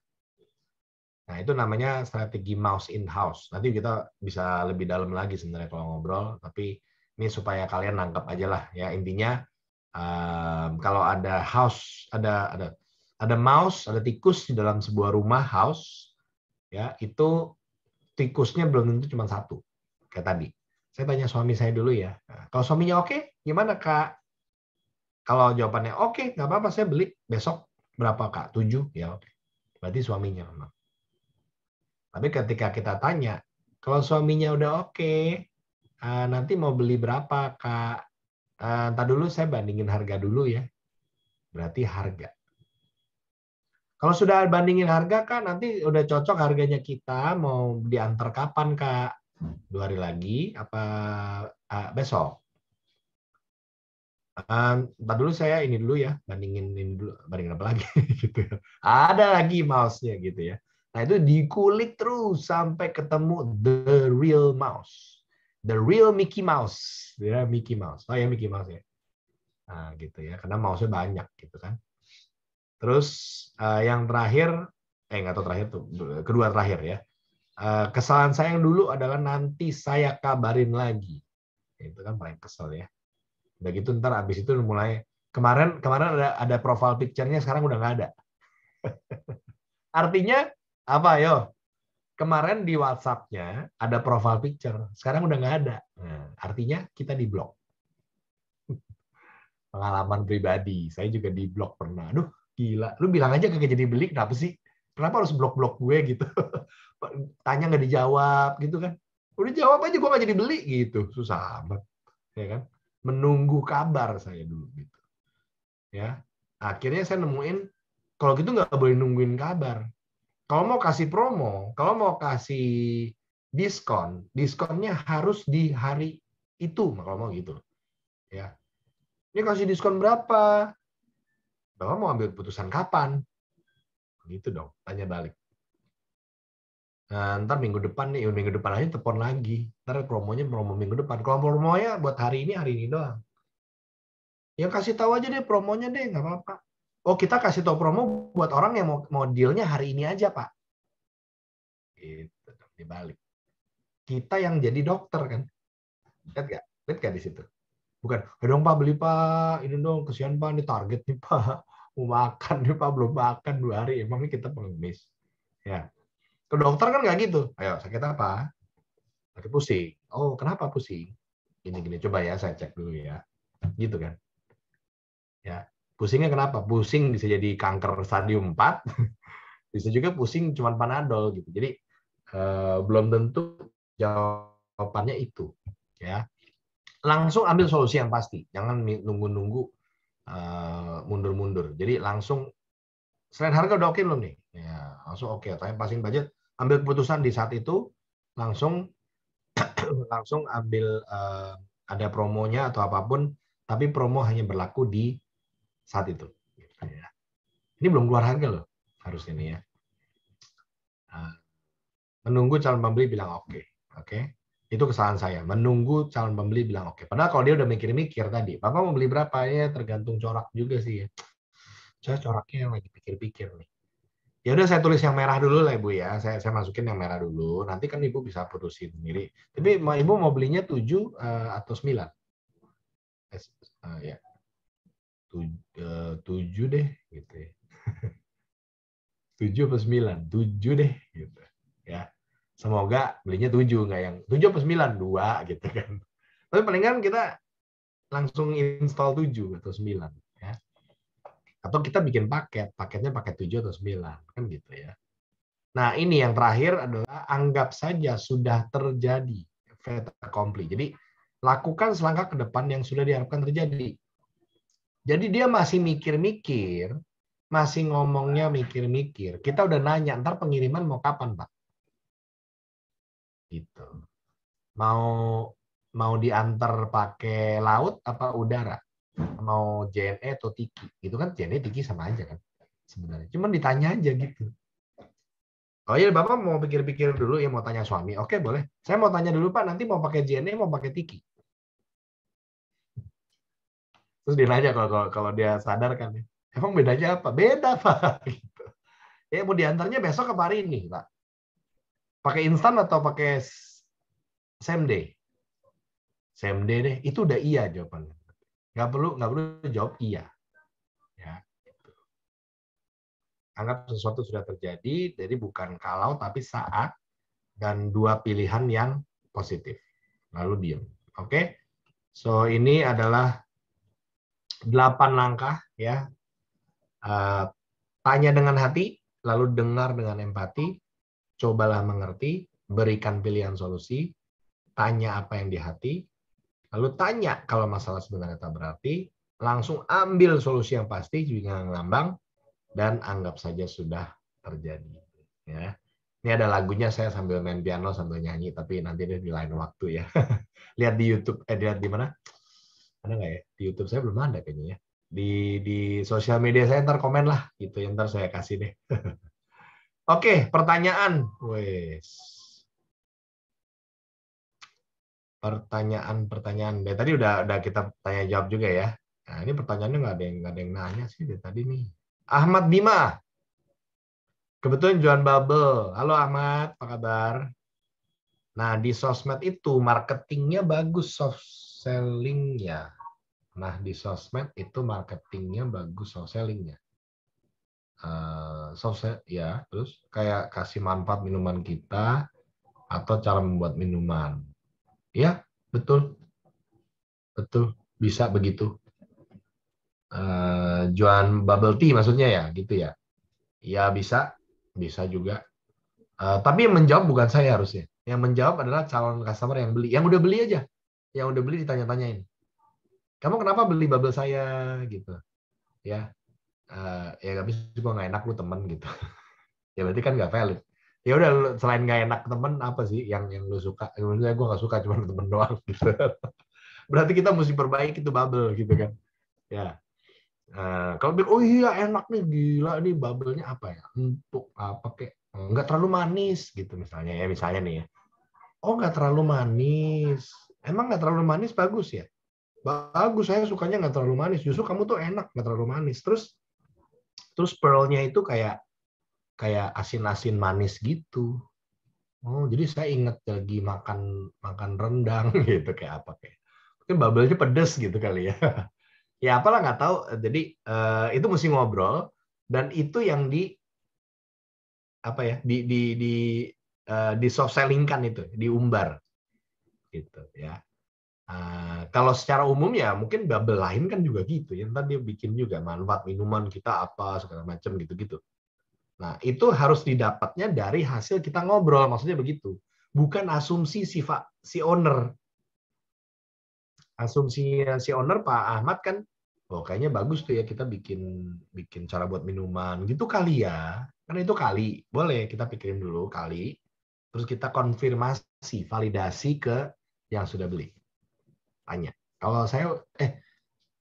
Nah, itu namanya strategi mouse in house. Nanti kita bisa lebih dalam lagi sebenarnya kalau ngobrol, tapi ini supaya kalian nangkep aja lah ya. Intinya kalau ada house, ada mouse, ada tikus di dalam sebuah rumah house, ya itu tikusnya belum tentu cuma satu. Kayak tadi. Saya tanya suami saya dulu ya. Nah, kalau suaminya oke, gimana Kak? Kalau jawabannya oke, nggak apa-apa, saya beli besok. Berapa Kak? 7? Ya oke. Berarti suaminya memang. Tapi ketika kita tanya, kalau suaminya udah oke, nanti mau beli berapa Kak? Ntar dulu saya bandingin harga dulu ya. Berarti harga. Kalau sudah bandingin harga Kak, nanti udah cocok harganya kita, mau diantar kapan Kak? 2 hari lagi apa besok? Ntar dulu saya ini dulu ya, bandingin ini dulu, bandingin apa lagi gitu ya. Ada lagi mouse-nya gitu ya. Nah, itu dikulik terus sampai ketemu the real mouse. The real Mickey Mouse. Ya, Mickey Mouse. Oh ya, Mickey Mouse ya. Nah, gitu ya. Karena mouse-nya banyak gitu kan. Terus yang terakhir, nggak tahu terakhir tuh, kedua terakhir ya. Kesalahan saya yang dulu adalah nanti saya kabarin lagi. Itu kan paling kesel ya. Udah gitu ntar abis itu mulai kemarin ada profile picture-nya, sekarang udah nggak ada. Artinya apa yo? Kemarin di WhatsApp-nya ada profile picture, sekarang udah nggak ada. Nah, artinya kita di blok. Pengalaman pribadi, saya juga di blok pernah. Aduh, gila. Lu bilang aja kagak jadi beli, kenapa sih? Kenapa harus blok-blok gue gitu? Tanya nggak dijawab gitu kan? Udah jawab aja gue nggak jadi beli gitu, susah amat, ya kan? Menunggu kabar saya dulu gitu. Ya, akhirnya saya nemuin kalau gitu nggak boleh nungguin kabar. Kalau mau kasih promo, kalau mau kasih diskon, diskonnya harus di hari itu kalau mau gitu. Ya, ini kasih diskon berapa? Bapak mau ambil keputusan kapan? Gitu dong, tanya balik. Nah, ntar minggu depan nih, minggu depan aja telepon lagi. Ntar promonya promo minggu depan. Kalau promonya buat hari ini doang. Ya kasih tahu aja deh promonya deh, nggak apa-apa. Oh, kita kasih tahu promo buat orang yang mau dealnya hari ini aja, Pak. Gitu, dibalik. Kita yang jadi dokter kan. Lihat nggak? Lihat nggak di situ? Bukan, dong Pak beli Pak, ini dong kesian Pak, ini target nih Pak. Mau makan nih Pak, belum makan 2 hari. Emang kita pengemis. Ya. Ke dokter kan nggak gitu. Ayo, sakit apa? Sakit pusing. Oh, kenapa pusing? Gini-gini, coba ya saya cek dulu ya. Gitu kan. Ya. Pusingnya kenapa? Pusing bisa jadi kanker stadium 4, bisa juga pusing cuma Panadol gitu. Jadi belum tentu jawabannya itu. Ya. Langsung ambil solusi yang pasti. Jangan nunggu-nunggu mundur-mundur. Jadi langsung selain harga udah oke belum nih? Ya, langsung oke. Tanya passing budget, ambil keputusan di saat itu, langsung ambil ada promonya atau apapun, tapi promo hanya berlaku di saat itu. Ini belum keluar harga loh, harusnya nih ya. Menunggu calon pembeli bilang oke. Oke. Itu kesalahan saya. Menunggu calon pembeli bilang oke. Padahal kalau dia udah mikir-mikir tadi, Bapak mau beli berapa? Ya tergantung corak juga sih ya. Saya coraknya yang lagi pikir-pikir nih. Ya udah saya tulis yang merah dulu lah Ibu ya. Saya masukin yang merah dulu. Nanti kan Ibu bisa putusin sendiri. Tapi Ibu mau belinya 7 atau 9? Ya. 7 deh gitu ya. 7 atau 9? 7 deh gitu. Ya. Semoga belinya 7, nggak yang 7 atau 9, 2 gitu kan. Tapi paling kan kita langsung install 7 atau 9 ya. Atau kita bikin paketnya paket 7 atau 9 kan gitu ya. Nah, ini yang terakhir adalah anggap saja sudah terjadi fait accompli. Jadi, lakukan selangkah ke depan yang sudah diharapkan terjadi. Jadi dia masih mikir-mikir, masih ngomongnya mikir-mikir. Kita udah nanya, ntar pengiriman mau kapan, Pak? Gitu. Mau diantar pakai laut apa udara? Mau JNE atau Tiki? Itu kan JNE Tiki sama aja kan sebenarnya. Cuman ditanya aja gitu. Oh iya, Bapak mau pikir-pikir dulu ya, mau tanya suami. Oke, boleh. Saya mau tanya dulu, Pak, nanti mau pakai JNE, mau pakai Tiki. Terus dia nanya kalau dia sadar kan, emang bedanya apa? Beda, Pak. Gitu. Ya, mau diantarnya besok ke hari ini, Pak. Pakai instan atau pakai same day? Same day deh. Itu udah iya jawabannya. Nggak perlu jawab iya. Ya. Anggap sesuatu sudah terjadi, jadi bukan kalau tapi saat, dan dua pilihan yang positif. Lalu diam. Oke? So ini adalah 8 langkah ya. Tanya dengan hati, lalu dengar dengan empati, cobalah mengerti, berikan pilihan solusi, tanya apa yang di hati, lalu tanya kalau masalah sebenarnya tak berarti, langsung ambil solusi yang pasti, jangan ngambang, dan anggap saja sudah terjadi. Ya. Ini ada lagunya, saya sambil main piano sambil nyanyi, tapi nanti di lain waktu ya. Lihat di YouTube, lihat di mana? Ada nggak ya? Di YouTube saya belum ada kayaknya ya. Di sosial media saya ntar komen lah, gitu. Ntar saya kasih deh. Oke, pertanyaan. Wes. Pertanyaan. Dari tadi udah kita tanya jawab juga ya. Nah, ini pertanyaannya nggak ada yang nanya sih dari tadi nih. Ahmad Bima. Kebetulan jualan bubble. Halo Ahmad, apa kabar? Nah, di sosmed itu marketingnya bagus, soft selling ya. Nah, di sosmed itu marketingnya bagus, soft sellingnya. Ya, terus kayak kasih manfaat minuman kita atau cara membuat minuman. Ya, betul, betul, bisa begitu. Jualan bubble tea maksudnya ya, gitu ya. Ya bisa juga. Tapi yang menjawab bukan saya harusnya. Yang menjawab adalah calon customer yang beli. Yang udah beli aja. Yang udah beli ditanya-tanyain. Kamu kenapa beli bubble saya gitu? Ya, ya nggak bisa, gue nggak enak lu temen gitu. Ya berarti kan nggak valid. Ya udah, selain nggak enak temen apa sih yang lu suka? Maksudnya gue nggak suka, cuma temen doang gitu. Berarti kita mesti perbaiki itu bubble gitu kan. Ya. Kalau bilang, oh iya enak nih, gila nih bubble-nya apa ya? Empuk apa kayak nggak terlalu manis gitu misalnya nih ya. Oh nggak terlalu manis. Emang nggak terlalu manis bagus ya? Bagus, saya sukanya nggak terlalu manis. Justru kamu tuh enak nggak terlalu manis. Terus pearl-nya itu kayak asin-asin manis gitu. Oh, jadi saya ingat lagi makan rendang gitu, kayak apa kayak. Mungkin bubble-nya pedes gitu kali ya. Ya apalah, nggak tahu. Jadi itu mesti ngobrol, dan itu yang apa ya di soft selling-kan, itu diumbar gitu ya. Kalau secara umum ya mungkin bubble lain kan juga gitu ya. Ntar dia bikin juga manfaat minuman kita apa segala macam gitu-gitu. Nah, itu harus didapatnya dari hasil kita ngobrol, maksudnya begitu. Bukan asumsi si owner. Asumsi si owner Pak Ahmad kan, oh kayaknya bagus tuh ya kita bikin cara buat minuman gitu kali ya. Kan itu kali. Boleh kita pikirin dulu kali. Terus kita konfirmasi, validasi ke yang sudah beli. Tanya. Kalau saya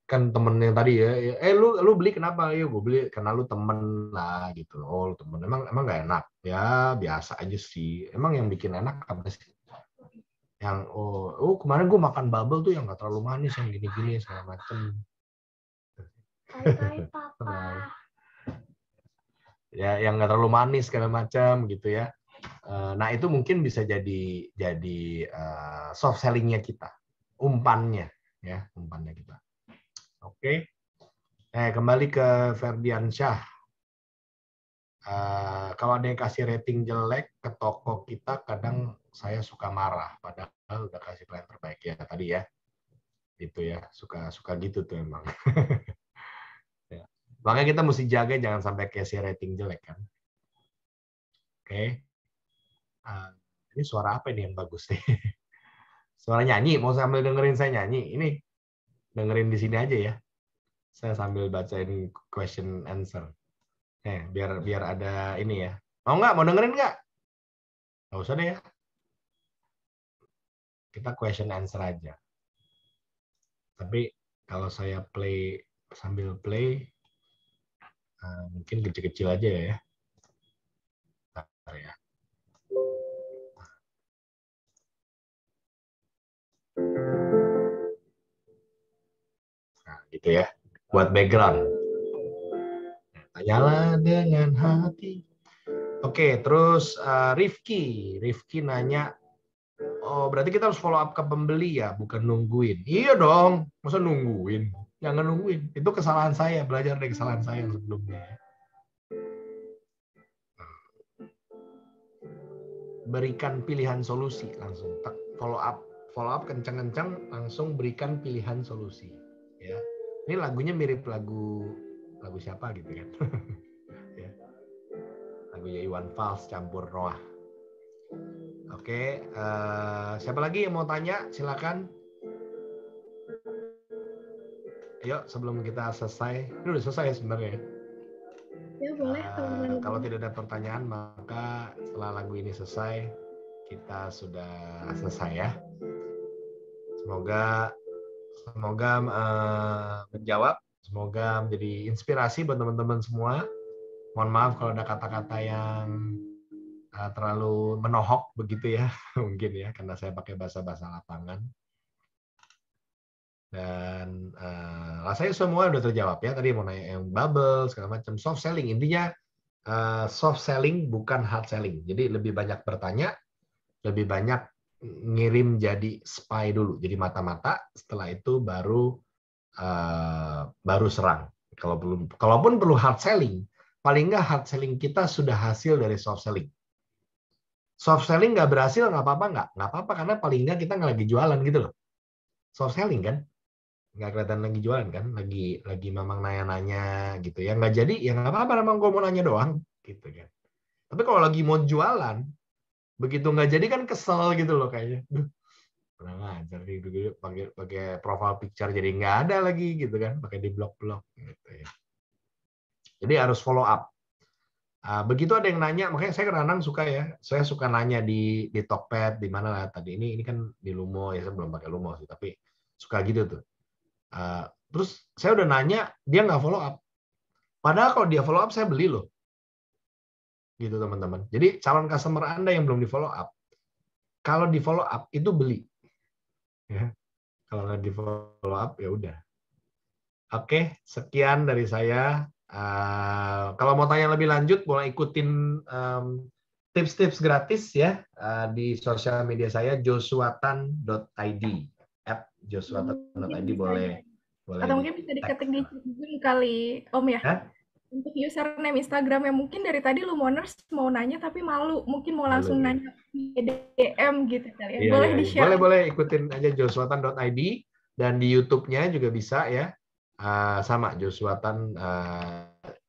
kan temen yang tadi ya, lu beli kenapa? Yuk gue beli karena lu temen lah gitu. Oh lu temen, emang nggak enak ya, biasa aja sih. Emang yang bikin enak apa sih? Yang kemarin gue makan bubble tuh yang nggak terlalu manis, yang gini-gini segala macem. Hai Papa. Ya yang nggak terlalu manis segala macam gitu ya. Nah itu mungkin bisa jadi soft sellingnya kita, umpannya kita. Oke. Kembali ke Ferdiansyah. Kalau ada yang kasih rating jelek ke toko kita, kadang saya suka marah. Padahal udah kasih pelayan terbaik ya tadi ya. Itu ya, suka gitu tuh emang. Ya. Makanya kita mesti jaga jangan sampai kasih rating jelek kan. Oke. Ini suara apa ini yang bagus nih? Suara nyanyi, mau sambil dengerin saya nyanyi? Ini dengerin di sini aja ya. Saya sambil bacain question answer. Biar ada ini ya. Mau dengerin nggak? Nggak usah deh ya. Kita question answer aja. Tapi kalau saya sambil play, mungkin kecil-kecil aja ya. Bentar ya. Nah, gitu ya. Buat background. Tanyalah dengan hati, Oke, terus Rifki nanya, oh berarti kita harus follow up ke pembeli ya, bukan nungguin. Iya dong, masa nungguin? Jangan nungguin. Itu kesalahan saya, belajar dari kesalahan saya yang sebelumnya. Berikan pilihan solusi langsung. Follow up kencang-kencang, langsung berikan pilihan solusi. Ya, ini lagunya mirip lagu siapa gitu kan? Ya. Lagunya Iwan Fals campur Noah. Oke, siapa lagi yang mau tanya? Silakan. Ayo, sebelum kita selesai. Ini udah selesai sebenarnya. Ya boleh teman-teman. Kalau tidak ada pertanyaan, maka setelah lagu ini selesai, kita sudah selesai ya. Semoga menjawab, semoga menjadi inspirasi buat teman-teman semua. Mohon maaf kalau ada kata-kata yang terlalu menohok begitu ya, mungkin ya, karena saya pakai bahasa-bahasa lapangan. Dan rasanya semua udah terjawab ya. Tadi mau nanya yang bubble segala macam, soft selling. Intinya soft selling bukan hard selling. Jadi lebih banyak bertanya, lebih banyak ngirim jadi spy dulu, jadi mata-mata. Setelah itu baru serang. Kalaupun perlu hard selling, paling nggak hard selling kita sudah hasil dari soft selling. Soft selling nggak berhasil nggak apa-apa karena paling nggak kita nggak lagi jualan gitu loh. Soft selling kan nggak kelihatan lagi jualan kan, lagi memang nanya-nanya gitu ya, nggak jadi ya nggak apa-apa, memang gue mau nanya doang gitu kan. Tapi kalau lagi mau jualan, begitu nggak jadi kan kesel gitu loh kayaknya. Duh, kurang ajar nih, pakai profile picture jadi nggak ada lagi gitu kan, pakai di blok-blok gitu ya. Jadi harus follow up. Begitu ada yang nanya, makanya saya kadang-kadang suka ya, saya suka nanya di Tokped di mana lah tadi ini kan di Lumo ya, saya belum pakai Lumo sih, tapi suka gitu tuh. Terus saya udah nanya, dia nggak follow up. Padahal kalau dia follow up, saya beli loh. Gitu teman-teman. Jadi calon customer Anda yang belum di follow up, kalau di follow up itu beli. Ya. Kalau nggak di follow up ya udah. Oke, sekian dari saya. Kalau mau tanya lebih lanjut, boleh ikutin tips-tips gratis ya di sosial media saya josuatan.id. App josuatan.id boleh Atau di mungkin bisa tag. diketik di Zoom kali, Om ya. Ya? Untuk username Instagram yang mungkin dari tadi Lumoners mau nanya tapi malu, mungkin mau Halo langsung ya. nanya di DM gitu kali ya. Iya, Boleh iya, iya. di-share. Boleh ikutin aja josuatan.id dan di YouTube-nya juga bisa ya. Sama Josuatan,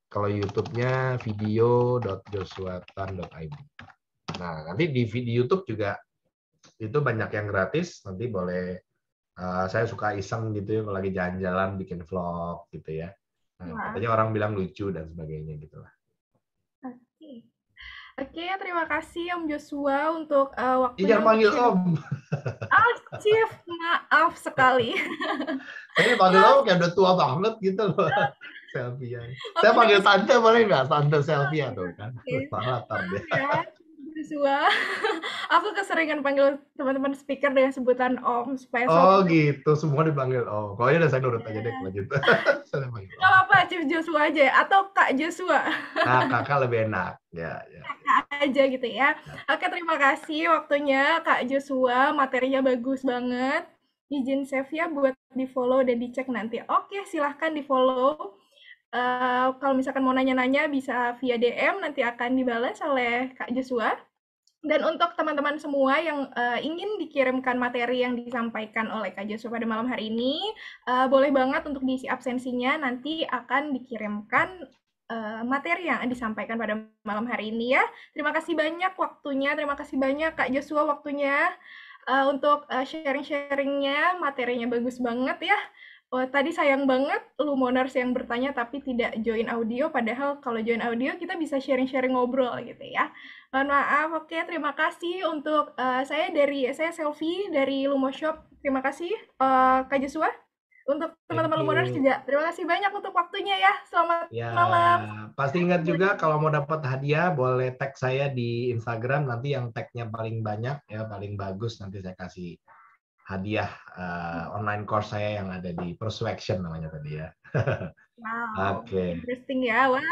kalau YouTube-nya video.josuatan.id. Nah, nanti di video YouTube juga itu banyak yang gratis, nanti boleh, saya suka iseng gitu ya kalau lagi jalan-jalan bikin vlog gitu ya. Nah, Wah, katanya orang bilang lucu dan sebagainya gitu lah. oke. Oke, terima kasih Om Joshua untuk Jangan waktunya untuk panggil sharing. Om. Ah, Chief, maaf sekali. Saya panggil Om kayak udah tua banget gitu loh. Selfie-an. Saya Oke, panggil bisa. tante boleh nggak? Tante selfie tuh kan. Oke. Salah tar Maaf dia. ya, Joshua. Aku keseringan panggil teman-teman speaker dengan sebutan Om supaya Oh sopan. gitu, semua dipanggil Om. Pokoknya udah saya nurut aja deh kalau gitu. Saya panggil Gak Om. apa-apa, Chief Joshua aja ya, atau Kak Joshua. Nah, kakak lebih enak. Ya, ya, Aja gitu ya. ya. Oke, terima kasih waktunya Kak Joshua, materinya bagus banget. Izin save ya buat di-follow dan dicek nanti. Oke, silahkan di-follow. Kalau misalkan mau nanya-nanya bisa via DM, nanti akan dibalas oleh Kak Joshua. Dan untuk teman-teman semua yang ingin dikirimkan materi yang disampaikan oleh Kak Joshua pada malam hari ini, boleh banget untuk diisi absensinya, nanti akan dikirimkan materi yang disampaikan pada malam hari ini ya. Terima kasih banyak waktunya, terima kasih banyak Kak Joshua waktunya untuk sharing-sharingnya, materinya bagus banget ya. Oh, tadi sayang banget Lumoners yang bertanya tapi tidak join audio, padahal kalau join audio kita bisa sharing-sharing ngobrol gitu ya. Mohon maaf, oke terima kasih untuk saya Selfie dari Lumo Shop. Terima kasih Kak Joshua. Untuk Thank teman-teman Lumoners you. juga, terima kasih banyak untuk waktunya ya. Selamat Ya, malam. pasti ingat juga kalau mau dapat hadiah boleh tag saya di Instagram, nanti yang tagnya paling banyak ya paling bagus nanti saya kasih hadiah online course saya yang ada di Persuasion namanya tadi ya. Wow, Oke. interesting ya. Wah,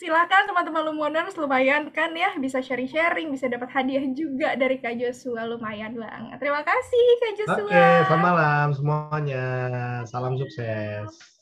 Silakan teman-teman Lumoners, lumayan kan ya, bisa sharing-sharing, bisa dapat hadiah juga dari Kak Joshua, lumayan banget. Terima kasih Kak Oke, Joshua. selamat malam semuanya. Salam sukses.